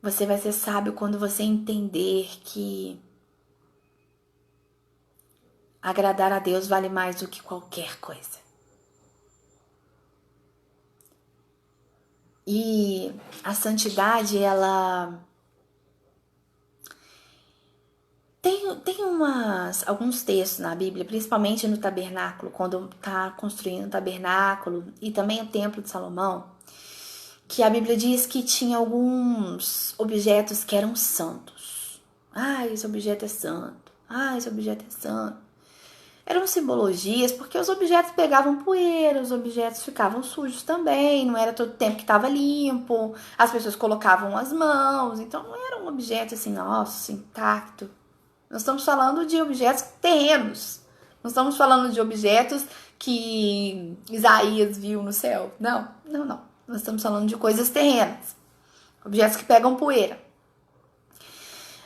Você vai ser sábio quando você entender que agradar a Deus vale mais do que qualquer coisa. E a santidade, ela tem alguns textos na Bíblia, principalmente no tabernáculo, quando está construindo o tabernáculo e também o templo de Salomão, que a Bíblia diz que tinha alguns objetos que eram santos. Esse objeto é santo. Esse objeto é santo. Eram simbologias, porque os objetos pegavam poeira, os objetos ficavam sujos também, não era todo tempo que estava limpo, as pessoas colocavam as mãos, então não era um objeto assim, nossa, intacto. Nós estamos falando de objetos terrenos, não estamos falando de objetos que Isaías viu no céu, não. Nós estamos falando de coisas terrenas, objetos que pegam poeira.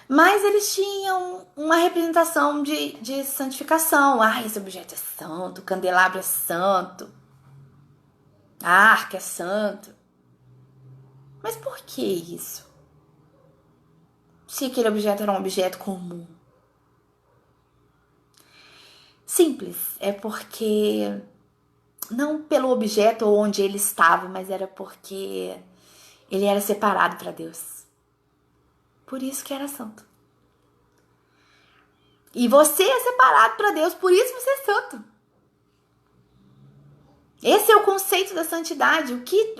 Mas eles tinham uma representação de santificação. Esse objeto é santo, o candelabro é santo, a arca é santo. Mas por que isso? Se aquele objeto era um objeto comum. Simples, é porque não pelo objeto ou onde ele estava, mas era porque ele era separado para Deus. Por isso que era santo. E você é separado para Deus, por isso você é santo. Esse é o conceito da santidade. O que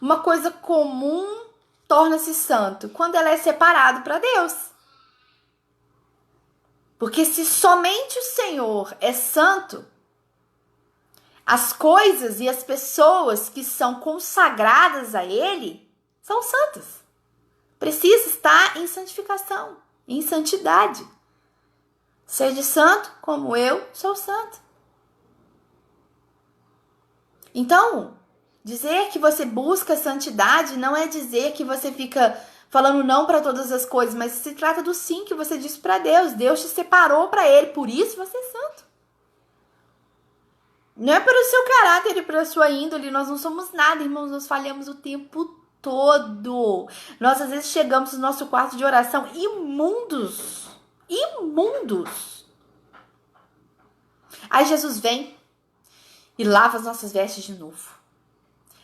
uma coisa comum torna-se santo? Quando ela é separado para Deus. Porque se somente o Senhor é santo, as coisas e as pessoas que são consagradas a Ele são santas. Precisa estar em santificação, em santidade. Seja santo como eu sou santo. Então, dizer que você busca santidade não é dizer que você fica falando não para todas as coisas, mas se trata do sim que você disse para Deus. Deus te separou para Ele, por isso você é santo. Não é pelo seu caráter e pela sua índole, nós não somos nada, irmãos, nós falhamos o tempo todo. Nós às vezes chegamos no nosso quarto de oração imundos. Aí Jesus vem e lava as nossas vestes de novo.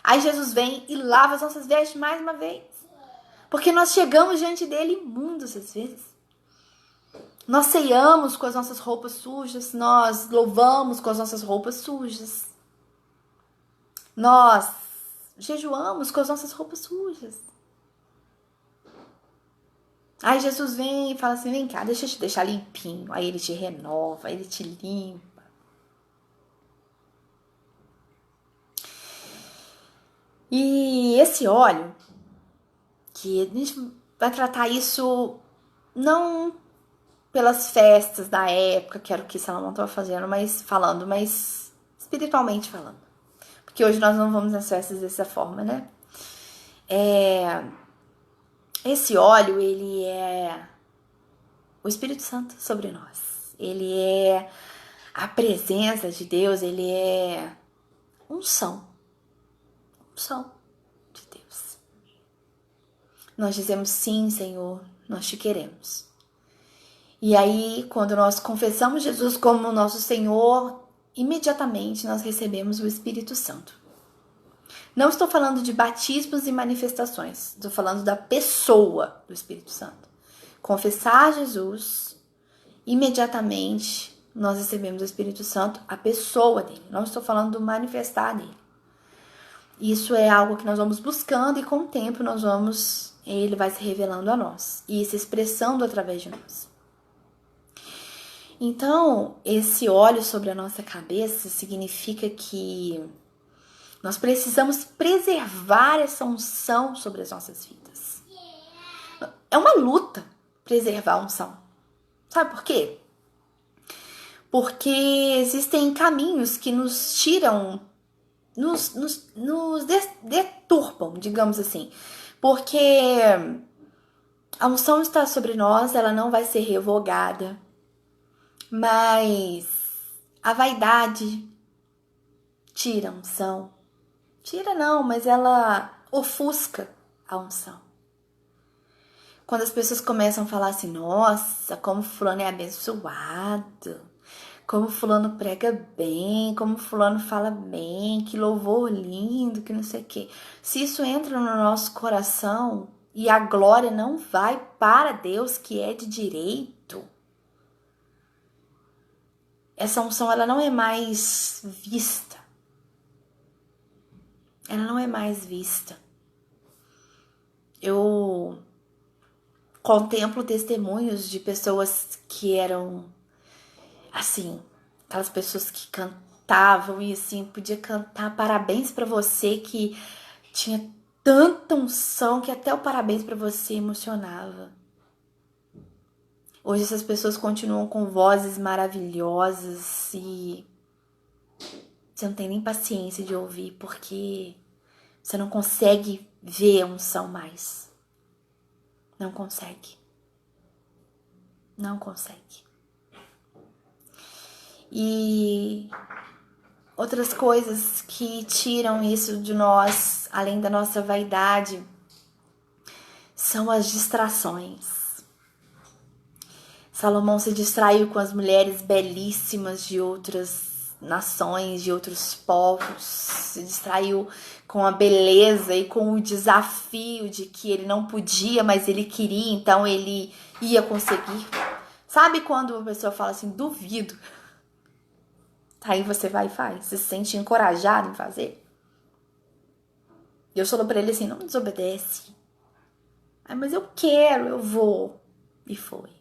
Aí Jesus vem e lava as nossas vestes mais uma vez. Porque nós chegamos diante dele imundos às vezes. Nós ceiamos com as nossas roupas sujas, nós louvamos com as nossas roupas sujas. Nós jejuamos com as nossas roupas sujas. Aí Jesus vem e fala assim, vem cá, deixa eu te deixar limpinho. Aí ele te renova, ele te limpa. E esse óleo, que a gente vai tratar isso não pelas festas da época, que era o que Salomão estava fazendo, mas espiritualmente falando. Porque hoje nós não vamos nas festas dessa forma, né? Esse óleo, ele é o Espírito Santo sobre nós. Ele é a presença de Deus, ele é unção de Deus. Nós dizemos sim, Senhor, nós te queremos. E aí, quando nós confessamos Jesus como nosso Senhor, imediatamente nós recebemos o Espírito Santo. Não estou falando de batismos e manifestações, estou falando da pessoa do Espírito Santo. Confessar Jesus, imediatamente nós recebemos o Espírito Santo, a pessoa dele. Não estou falando do manifestar dele. Isso é algo que nós vamos buscando e com o tempo ele vai se revelando a nós e se expressando através de nós. Então, esse óleo sobre a nossa cabeça significa que nós precisamos preservar essa unção sobre as nossas vidas. É uma luta preservar a unção. Sabe por quê? Porque existem caminhos que nos tiram, nos deturpam, digamos assim. Porque a unção está sobre nós, ela não vai ser revogada. Mas a vaidade tira a unção. Tira não, mas ela ofusca a unção. Quando as pessoas começam a falar assim, nossa, como fulano é abençoado, como fulano prega bem, como fulano fala bem, que louvor lindo, que não sei o quê. Se isso entra no nosso coração e a glória não vai para Deus, que é de direito, essa unção ela não é mais vista. Ela não é mais vista. Eu contemplo testemunhos de pessoas que eram, assim, aquelas pessoas que cantavam e assim, podia cantar parabéns pra você, que tinha tanta unção que até o parabéns pra você emocionava. Hoje essas pessoas continuam com vozes maravilhosas e você não tem nem paciência de ouvir, porque você não consegue ver a unção mais. Não consegue. Não consegue. E outras coisas que tiram isso de nós, além da nossa vaidade, são as distrações. Salomão se distraiu com as mulheres belíssimas de outras nações, de outros povos. Se distraiu com a beleza e com o desafio de que ele não podia, mas ele queria, então ele ia conseguir. Sabe quando a pessoa fala assim, duvido? Aí você vai e faz. Você se sente encorajado em fazer. E eu falo pra ele assim, não desobedece. Ah, mas eu quero, eu vou. E foi.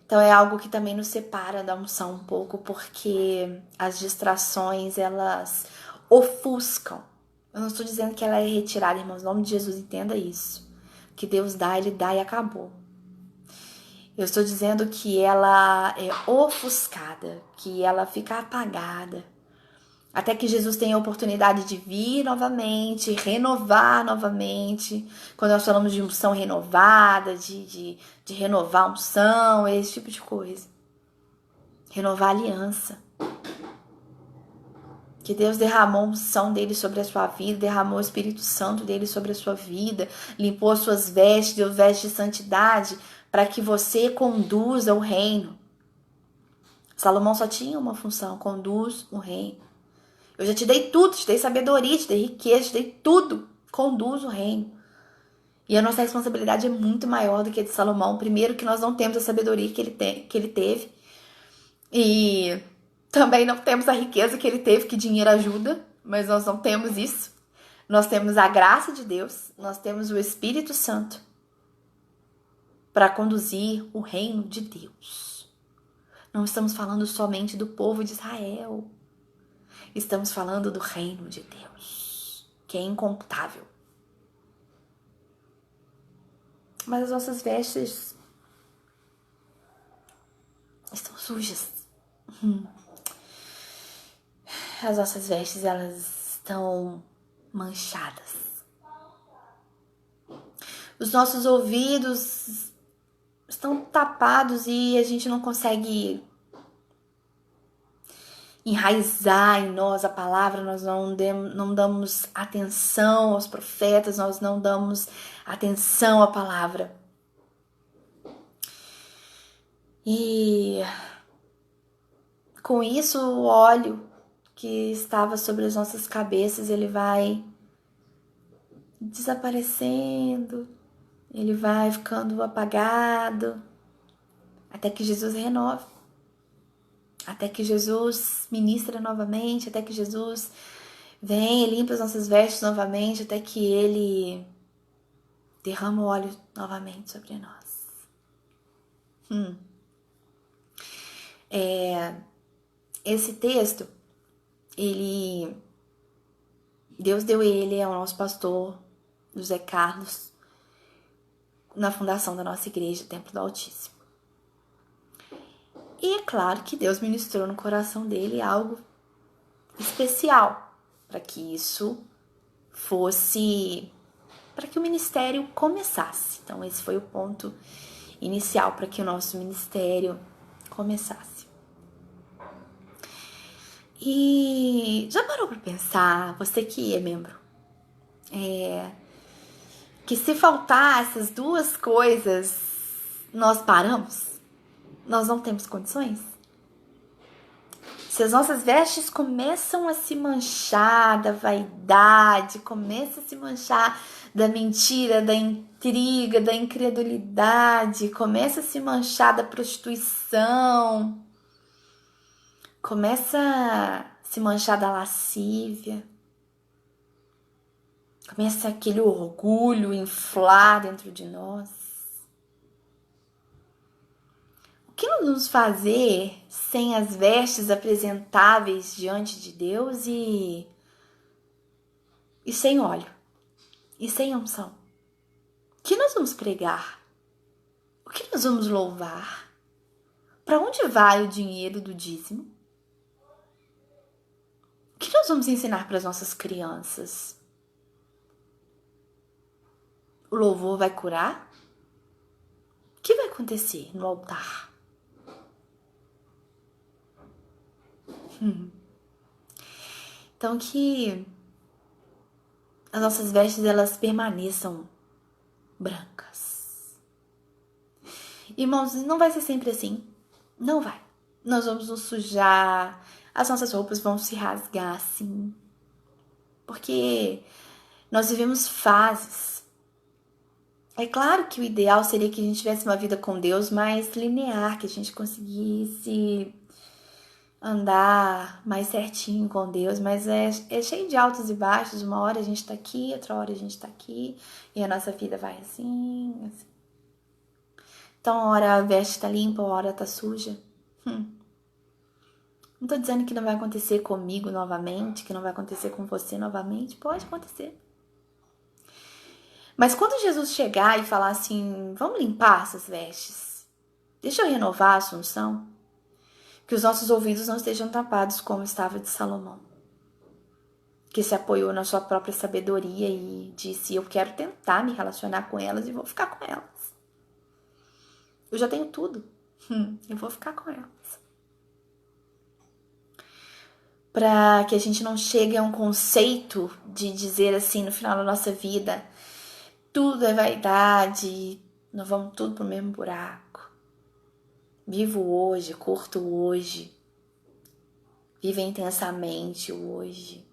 Então é algo que também nos separa da unção um pouco, porque as distrações, elas ofuscam. Eu não estou dizendo que ela é retirada, irmãos, em nome de Jesus, entenda isso. O que Deus dá, Ele dá e acabou. Eu estou dizendo que ela é ofuscada, que ela fica apagada, até que Jesus tenha a oportunidade de vir novamente, renovar novamente. Quando nós falamos de unção renovada, de renovar a unção, esse tipo de coisa. Renovar a aliança. Que Deus derramou a unção dele sobre a sua vida, derramou o Espírito Santo dele sobre a sua vida, limpou as suas vestes, deu vestes de santidade, para que você conduza o reino. Salomão só tinha uma função, conduz o reino. Eu já te dei tudo, te dei sabedoria, te dei riqueza, te dei tudo. Conduz o reino. E a nossa responsabilidade é muito maior do que a de Salomão. Primeiro que nós não temos a sabedoria que ele teve. E também não temos a riqueza que ele teve, que dinheiro ajuda. Mas nós não temos isso. Nós temos a graça de Deus. Nós temos o Espírito Santo para conduzir o reino de Deus. Não estamos falando somente do povo de Israel. Estamos falando do reino de Deus, que é incomputável. Mas as nossas vestes estão sujas. As nossas vestes, elas estão manchadas. Os nossos ouvidos estão tapados e a gente não consegue enraizar em nós a palavra, nós não damos atenção aos profetas, nós não damos atenção à palavra. E com isso, o óleo que estava sobre as nossas cabeças, ele vai desaparecendo, ele vai ficando apagado, até que Jesus renove, até que Jesus ministra novamente, até que Jesus vem e limpa as nossas vestes novamente, até que ele derrama o óleo novamente sobre nós. Esse texto, Deus deu ele ao nosso pastor José Carlos na fundação da nossa igreja, Templo do Altíssimo. E é claro que Deus ministrou no coração dele algo especial para que isso fosse, para que o ministério começasse. Então esse foi o ponto inicial para que o nosso ministério começasse. E já parou para pensar, você que é membro, que se faltar essas duas coisas, nós paramos? Nós não temos condições? Se as nossas vestes começam a se manchar da vaidade, começam a se manchar da mentira, da intriga, da incredulidade, começa a se manchar da prostituição, começa a se manchar da lascívia, começa aquele orgulho inflar dentro de nós. O que nós vamos fazer sem as vestes apresentáveis diante de Deus e sem óleo, e sem unção? O que nós vamos pregar? O que nós vamos louvar? Para onde vai o dinheiro do dízimo? O que nós vamos ensinar para as nossas crianças? O louvor vai curar? O que vai acontecer no altar? Então que as nossas vestes elas permaneçam brancas. Irmãos, não vai ser sempre assim. Não vai. Nós vamos nos sujar, as nossas roupas vão se rasgar, sim. Porque nós vivemos fases. É claro que o ideal seria que a gente tivesse uma vida com Deus mais linear, que a gente conseguisse andar mais certinho com Deus, mas é cheio de altos e baixos. Uma hora a gente tá aqui, outra hora a gente tá aqui, e a nossa vida vai assim, assim. Então, uma hora a veste tá limpa, uma hora tá suja. Não tô dizendo que não vai acontecer comigo novamente, que não vai acontecer com você novamente. Pode acontecer. Mas quando Jesus chegar e falar assim, vamos limpar essas vestes, deixa eu renovar a sua unção, que os nossos ouvidos não estejam tapados como estava de Salomão, que se apoiou na sua própria sabedoria e disse, eu quero tentar me relacionar com elas e vou ficar com elas. Eu já tenho tudo, eu vou ficar com elas. Para que a gente não chegue a um conceito de dizer assim no final da nossa vida, tudo é vaidade, nós vamos tudo pro mesmo buraco. Vivo hoje, curto hoje, vive intensamente hoje.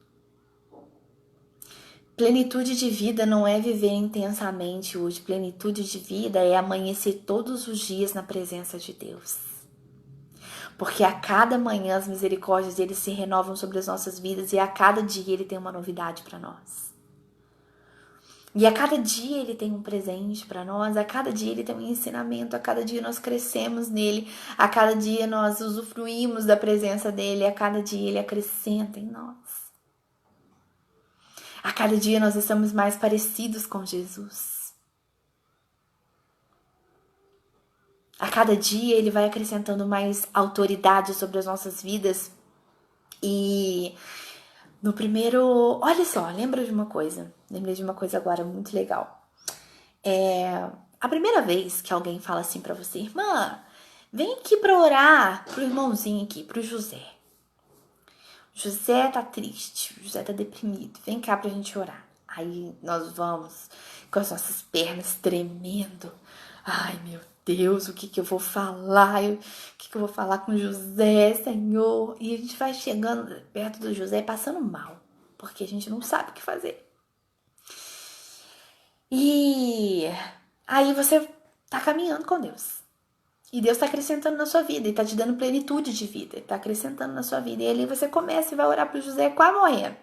Plenitude de vida não é viver intensamente hoje, plenitude de vida é amanhecer todos os dias na presença de Deus. Porque a cada manhã as misericórdias dele se renovam sobre as nossas vidas e a cada dia ele tem uma novidade para nós. E a cada dia ele tem um presente para nós, a cada dia ele tem um ensinamento, a cada dia nós crescemos nele, a cada dia nós usufruímos da presença dele, a cada dia ele acrescenta em nós. A cada dia nós estamos mais parecidos com Jesus. A cada dia ele vai acrescentando mais autoridade sobre as nossas vidas. E no primeiro... Olha só, lembrei de uma coisa agora muito legal. A primeira vez que alguém fala assim pra você, irmã, vem aqui pra orar pro irmãozinho aqui, pro José. José tá triste, José tá deprimido, vem cá pra gente orar. Aí nós vamos com as nossas pernas tremendo. Ai, meu Deus, o que que eu vou falar? O que que eu vou falar com José, Senhor? E a gente vai chegando perto do José passando mal, porque a gente não sabe o que fazer. E aí você tá caminhando com Deus. E Deus tá acrescentando na sua vida, e tá te dando plenitude de vida, ele tá acrescentando na sua vida. E ali você começa e vai orar pro José quase morrendo.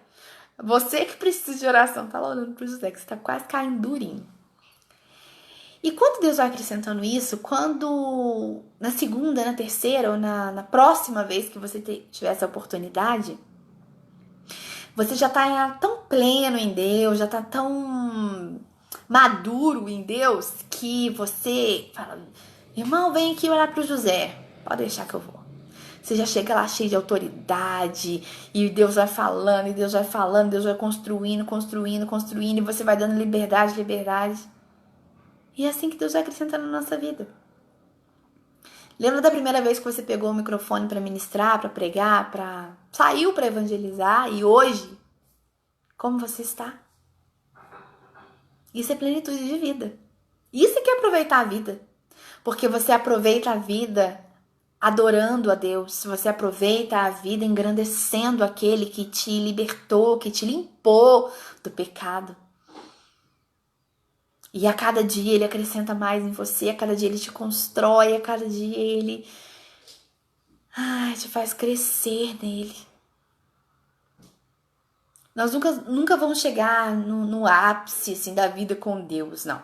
Você que precisa de oração, tá lá orando pro José, que você tá quase caindo durinho. E quando Deus vai acrescentando isso, quando na segunda, na terceira ou na próxima vez que você tiver essa oportunidade, você já tá tão pleno em Deus, já tá tão maduro em Deus, que você fala, irmão, vem aqui orar pro José. Pode deixar que eu vou. Você já chega lá cheio de autoridade, e Deus vai falando, e Deus vai falando, Deus vai construindo, construindo, construindo, e você vai dando liberdade, liberdade. E é assim que Deus vai acrescentando na nossa vida. Lembra da primeira vez que você pegou o microfone para ministrar, para pregar, saiu para evangelizar, e hoje, como você está? Isso é plenitude de vida. Isso é que é aproveitar a vida. Porque você aproveita a vida adorando a Deus. Você aproveita a vida engrandecendo aquele que te libertou, que te limpou do pecado. E a cada dia ele acrescenta mais em você, a cada dia ele te constrói, a cada dia ele te faz crescer nele. Nós nunca vamos chegar no ápice assim, da vida com Deus, não.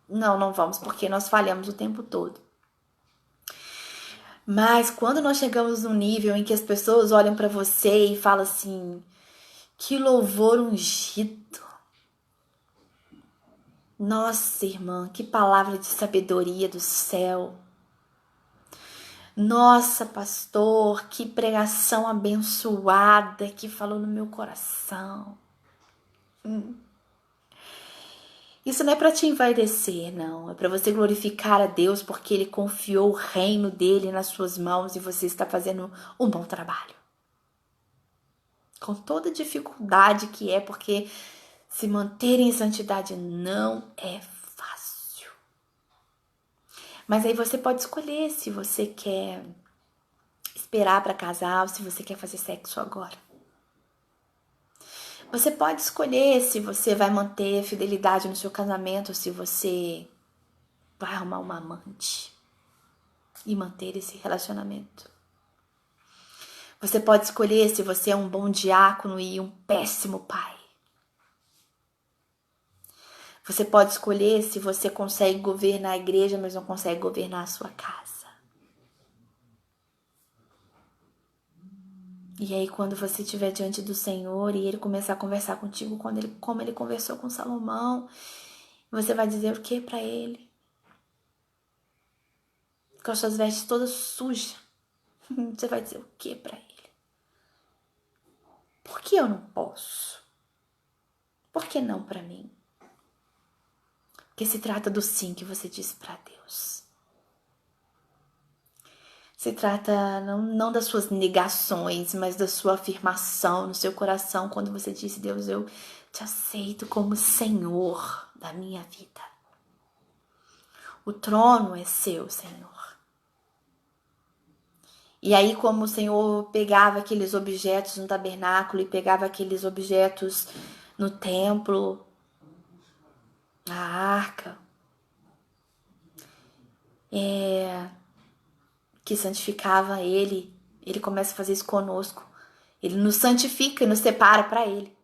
Não vamos, porque nós falhamos o tempo todo. Mas quando nós chegamos num nível em que as pessoas olham para você e falam assim, que louvor ungido. Nossa, irmã, que palavra de sabedoria do céu. Nossa, pastor, que pregação abençoada que falou no meu coração. Isso não é para te envaidecer, não. É para você glorificar a Deus porque Ele confiou o reino dele nas suas mãos e você está fazendo um bom trabalho. Com toda a dificuldade que é, porque se manter em santidade não é fácil. Mas aí você pode escolher se você quer esperar para casar ou se você quer fazer sexo agora. Você pode escolher se você vai manter fidelidade no seu casamento ou se você vai arrumar uma amante e manter esse relacionamento. Você pode escolher se você é um bom diácono e um péssimo pai. Você pode escolher se você consegue governar a igreja, mas não consegue governar a sua casa. E aí, quando você estiver diante do Senhor e Ele começar a conversar contigo, como Ele conversou com Salomão, você vai dizer o que para Ele? Com as suas vestes todas sujas. Você vai dizer o que para Ele? Por que eu não posso? Por que não para mim? Porque se trata do sim que você disse para Deus. Se trata não das suas negações, mas da sua afirmação no seu coração quando você disse, Deus, eu te aceito como Senhor da minha vida. O trono é seu, Senhor. E aí, como o Senhor pegava aqueles objetos no tabernáculo e pegava aqueles objetos no templo, a arca, que santificava Ele começa a fazer isso conosco. Ele nos santifica e nos separa para Ele.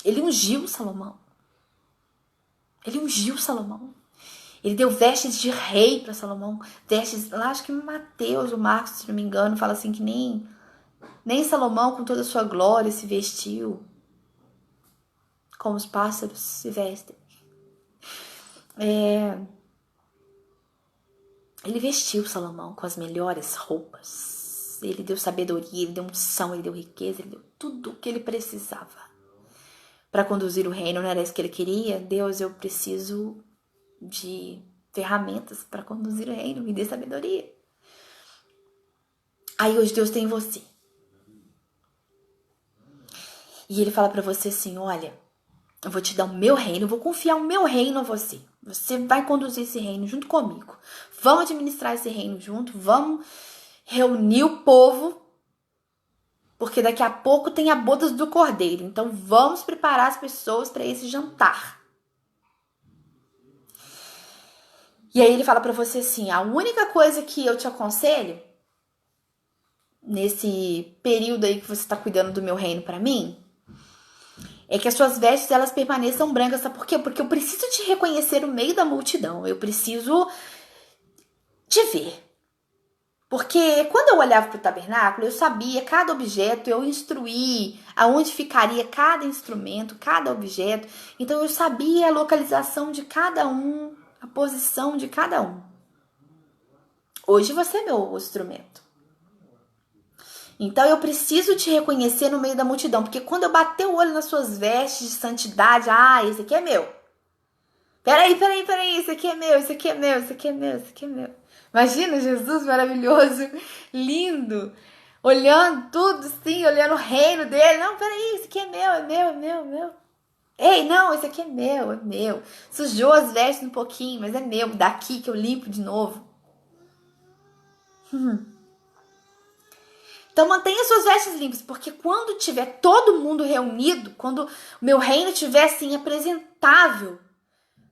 Ele ungiu Salomão. Ele deu vestes de rei para Salomão. Vestes, lá acho que Mateus, o Marcos, se não me engano, fala assim que nem Salomão com toda a sua glória se vestiu como os pássaros se vestem. Ele vestiu Salomão com as melhores roupas. Ele deu sabedoria, ele deu unção, ele deu riqueza, ele deu tudo o que ele precisava para conduzir o reino. Não era isso que ele queria? Deus, eu preciso de ferramentas para conduzir o reino, me dê sabedoria. Aí hoje Deus tem você. E ele fala pra você assim, olha, eu vou te dar o meu reino, eu vou confiar o meu reino a você. Você vai conduzir esse reino junto comigo. Vamos administrar esse reino junto, vamos reunir o povo, porque daqui a pouco tem a boda do cordeiro. Então vamos preparar as pessoas para esse jantar. E aí ele fala pra você assim, a única coisa que eu te aconselho nesse período aí que você tá cuidando do meu reino pra mim, é que as suas vestes elas permaneçam brancas, sabe por quê? Porque eu preciso te reconhecer no meio da multidão, eu preciso te ver. Porque quando eu olhava para o tabernáculo, eu sabia cada objeto, eu instruí aonde ficaria cada instrumento, cada objeto. Então eu sabia a localização de cada um, a posição de cada um. Hoje você é meu instrumento. Então eu preciso te reconhecer no meio da multidão, porque quando eu bater o olho nas suas vestes de santidade, esse aqui é meu. Peraí, esse aqui é meu, esse aqui é meu, esse aqui é meu, esse aqui é meu. Imagina Jesus maravilhoso, lindo, olhando tudo assim, olhando o reino dele. Não, peraí, esse aqui é meu, é meu, é meu, é meu. Ei, não, esse aqui é meu, é meu. Sujou as vestes um pouquinho, mas é meu, daqui que eu limpo de novo. Então mantenha suas vestes limpas, porque quando tiver todo mundo reunido, quando o meu reino estiver assim apresentável,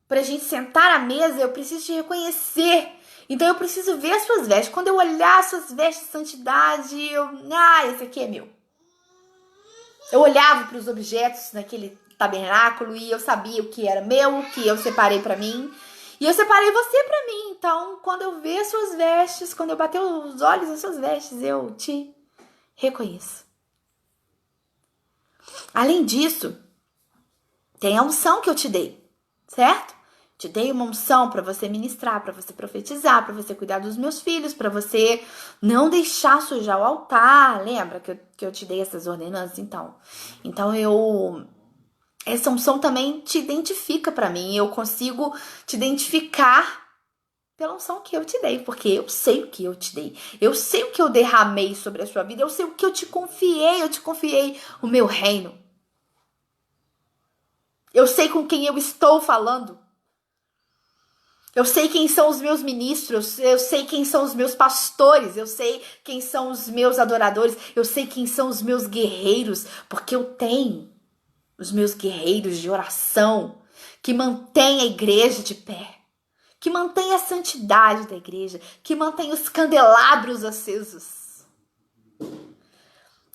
pra gente sentar à mesa, eu preciso te reconhecer. Então eu preciso ver as suas vestes. Quando eu olhar as suas vestes de santidade, esse aqui é meu. Eu olhava para os objetos naquele tabernáculo e eu sabia o que era meu, o que eu separei para mim. E eu separei você para mim. Então, quando eu ver as suas vestes, quando eu bater os olhos nas suas vestes, eu te reconheço. Além disso, tem a unção que eu te dei, certo? Te dei uma unção para você ministrar, para você profetizar, para você cuidar dos meus filhos, para você não deixar sujar o altar. Lembra que eu te dei essas ordenanças? Então essa unção também te identifica para mim. Eu consigo te identificar pela unção que eu te dei, porque eu sei o que eu te dei. Eu sei o que eu derramei sobre a sua vida. Eu sei o que eu te confiei. Eu te confiei o meu reino. Eu sei com quem eu estou falando. Eu sei quem são os meus ministros, eu sei quem são os meus pastores, eu sei quem são os meus adoradores, eu sei quem são os meus guerreiros, porque eu tenho os meus guerreiros de oração que mantêm a igreja de pé, que mantêm a santidade da igreja, que mantêm os candelabros acesos,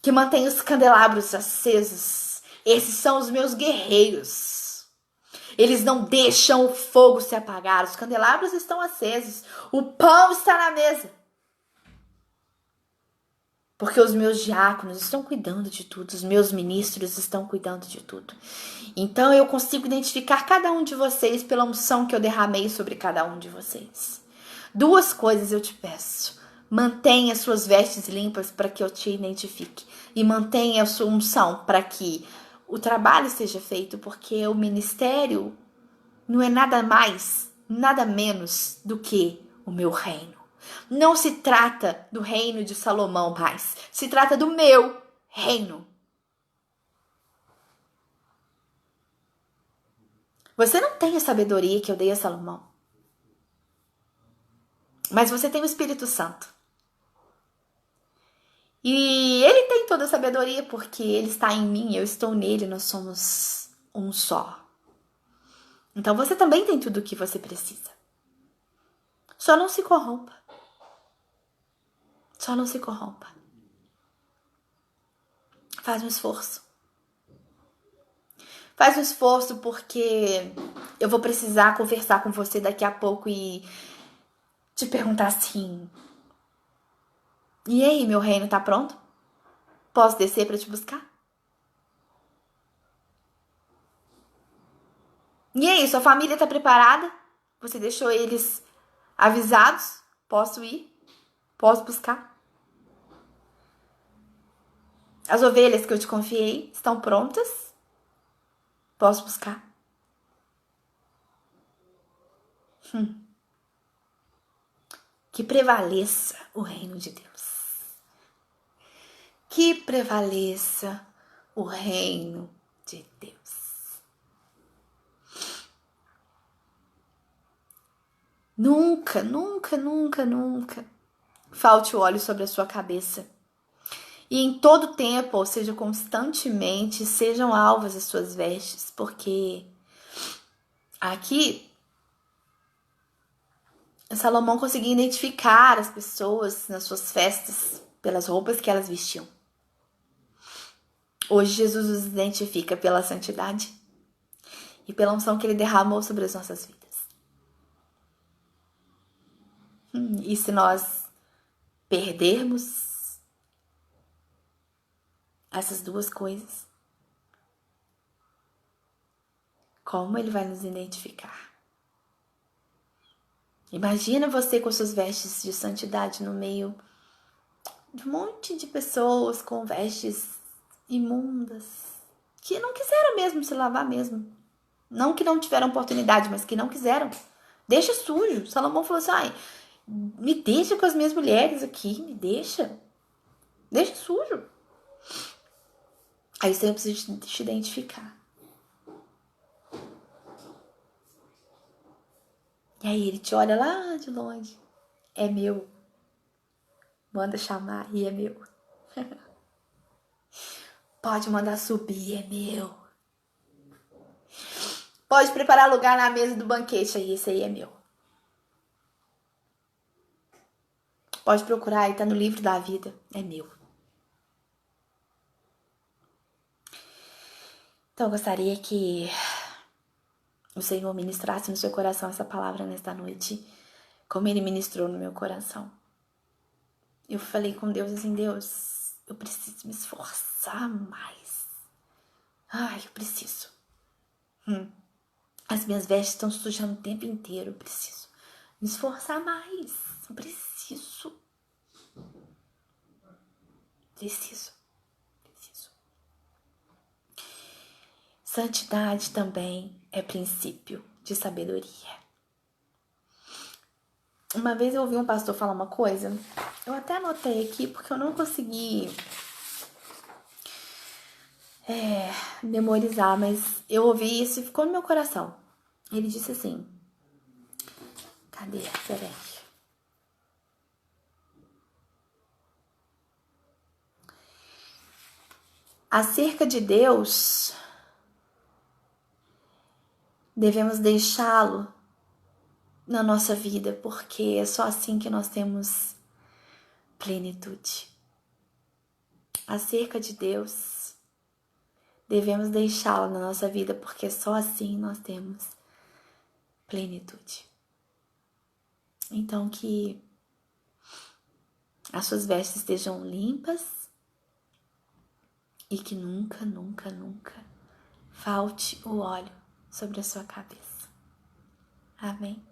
que mantêm os candelabros acesos. Esses são os meus guerreiros. Eles não deixam o fogo se apagar. Os candelabros estão acesos. O pão está na mesa. Porque os meus diáconos estão cuidando de tudo. Os meus ministros estão cuidando de tudo. Então eu consigo identificar cada um de vocês pela unção que eu derramei sobre cada um de vocês. Duas coisas eu te peço. Mantenha suas vestes limpas para que eu te identifique. E mantenha a sua unção para que o trabalho seja feito, porque o ministério não é nada mais, nada menos do que o meu reino. Não se trata do reino de Salomão mais, se trata do meu reino. Você não tem a sabedoria que eu dei a Salomão, mas você tem o Espírito Santo. E ele tem toda a sabedoria porque ele está em mim, eu estou nele, nós somos um só. Então você também tem tudo o que você precisa. Só não se corrompa. Só não se corrompa. Faz um esforço. Faz um esforço porque eu vou precisar conversar com você daqui a pouco e te perguntar assim: e aí, meu reino tá pronto? Posso descer para te buscar? E aí, sua família tá preparada? Você deixou eles avisados? Posso ir? Posso buscar? As ovelhas que eu te confiei estão prontas? Posso buscar? Que prevaleça o reino de Deus. que prevaleça o reino de Deus. Nunca, nunca, nunca, nunca falte o óleo sobre a sua cabeça. E em todo tempo, ou seja, constantemente, sejam alvas as suas vestes, porque aqui Salomão conseguia identificar as pessoas nas suas festas pelas roupas que elas vestiam. Hoje Jesus nos identifica pela santidade e pela unção que ele derramou sobre as nossas vidas. E se nós perdermos essas duas coisas, como ele vai nos identificar? Imagina você com suas vestes de santidade no meio de um monte de pessoas com vestes imundas, que não quiseram mesmo se lavar mesmo. Não que não tiveram oportunidade, mas que não quiseram. Deixa sujo. Salomão falou assim, ai, me deixa com as minhas mulheres aqui, me deixa. Deixa sujo. Aí você precisa te identificar. E aí ele te olha lá de longe. É meu. Manda chamar e é meu. Pode mandar subir, é meu. Pode preparar lugar na mesa do banquete aí, esse aí é meu. Pode procurar aí, tá no livro da vida, é meu. Então eu gostaria que o Senhor ministrasse no seu coração essa palavra nesta noite, como Ele ministrou no meu coração. Eu falei com Deus assim, Deus, eu preciso me esforçar mais. Ai, eu preciso. As minhas vestes estão sujando o tempo inteiro, eu preciso me esforçar mais. Eu preciso. Santidade também é princípio de sabedoria. Uma vez eu ouvi um pastor falar uma coisa, eu até anotei aqui porque eu não consegui memorizar, mas eu ouvi isso e ficou no meu coração. Ele disse assim, cadê? Peraí. Acerca de Deus, devemos deixá-lo na nossa vida, porque é só assim que nós temos plenitude. Acerca de Deus, devemos deixá-lo na nossa vida, porque só assim nós temos plenitude. Então que as suas vestes estejam limpas e que nunca, nunca, nunca falte o óleo sobre a sua cabeça. Amém?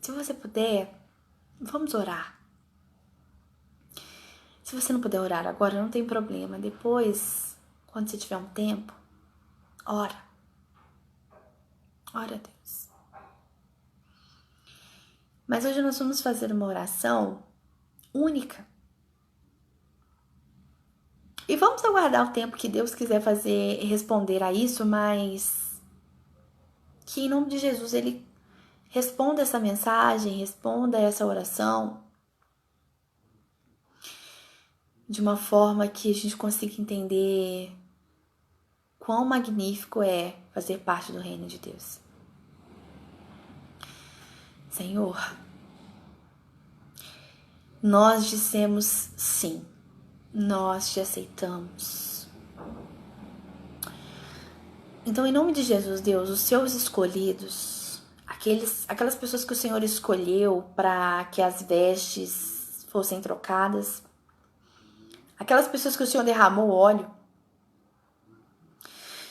Se você puder, vamos orar. Se você não puder orar agora, não tem problema. Depois, quando você tiver um tempo, ora. Ora a Deus. Mas hoje nós vamos fazer uma oração única. E vamos aguardar o tempo que Deus quiser fazer e responder a isso, mas que em nome de Jesus Ele responda essa mensagem, responda essa oração de uma forma que a gente consiga entender quão magnífico é fazer parte do reino de Deus. Senhor, nós dissemos sim, nós te aceitamos. Então, em nome de Jesus, Deus, os seus escolhidos, aquelas pessoas que o Senhor escolheu para que as vestes fossem trocadas, aquelas pessoas que o Senhor derramou óleo,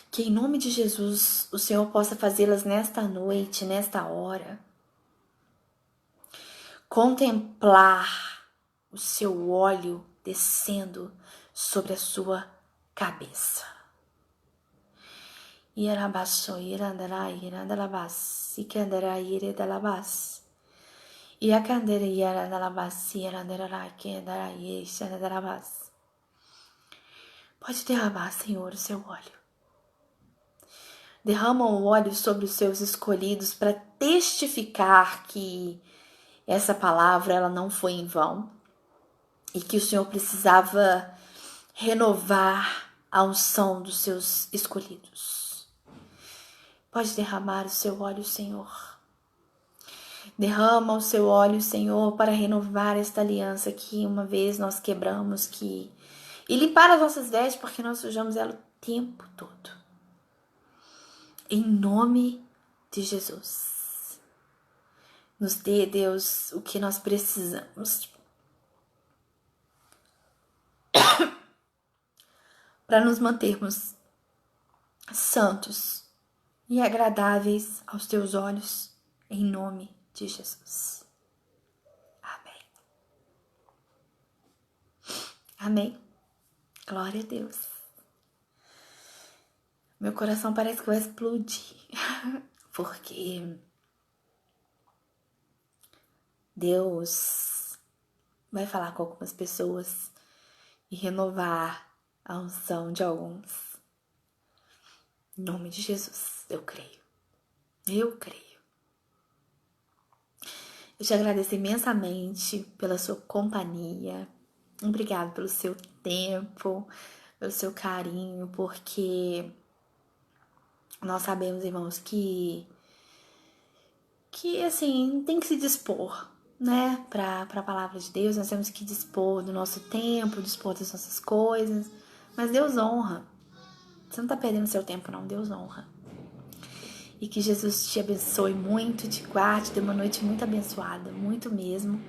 que em nome de Jesus o Senhor possa fazê-las nesta noite, nesta hora, contemplar o seu óleo descendo sobre a sua cabeça. E a candeira era da labacia, era da que da yexa, da labas. Pode derramar, Senhor, o seu óleo. Derrama o óleo sobre os seus escolhidos para testificar que essa palavra ela não foi em vão e que o Senhor precisava renovar a unção dos seus escolhidos. Pode derramar o seu óleo, Senhor. Derrama o seu óleo, Senhor, para renovar esta aliança que uma vez nós quebramos e limpar as nossas vestes, porque nós sujamos ela o tempo todo. Em nome de Jesus. Nos dê, Deus, o que nós precisamos para nos mantermos santos e agradáveis aos teus olhos, em nome de Jesus. Amém. Amém. Glória a Deus. Meu coração parece que vai explodir, porque Deus vai falar com algumas pessoas e renovar a unção de alguns. Em nome de Jesus, eu creio. Eu creio. Eu te agradeço imensamente pela sua companhia. Obrigado pelo seu tempo, pelo seu carinho, porque nós sabemos, irmãos, que assim, tem que se dispor, né, para a palavra de Deus. Nós temos que dispor do nosso tempo, dispor das nossas coisas, mas Deus honra. Você não tá perdendo seu tempo, não. Deus honra. E que Jesus te abençoe muito, te guarde, dê uma noite muito abençoada, muito mesmo.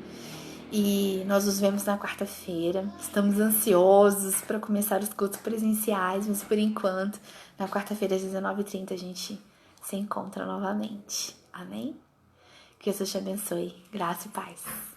E nós nos vemos na quarta-feira. Estamos ansiosos para começar os cultos presenciais, mas por enquanto, na quarta-feira às 19h30 a gente se encontra novamente. Amém? Que Jesus te abençoe. Graça e paz.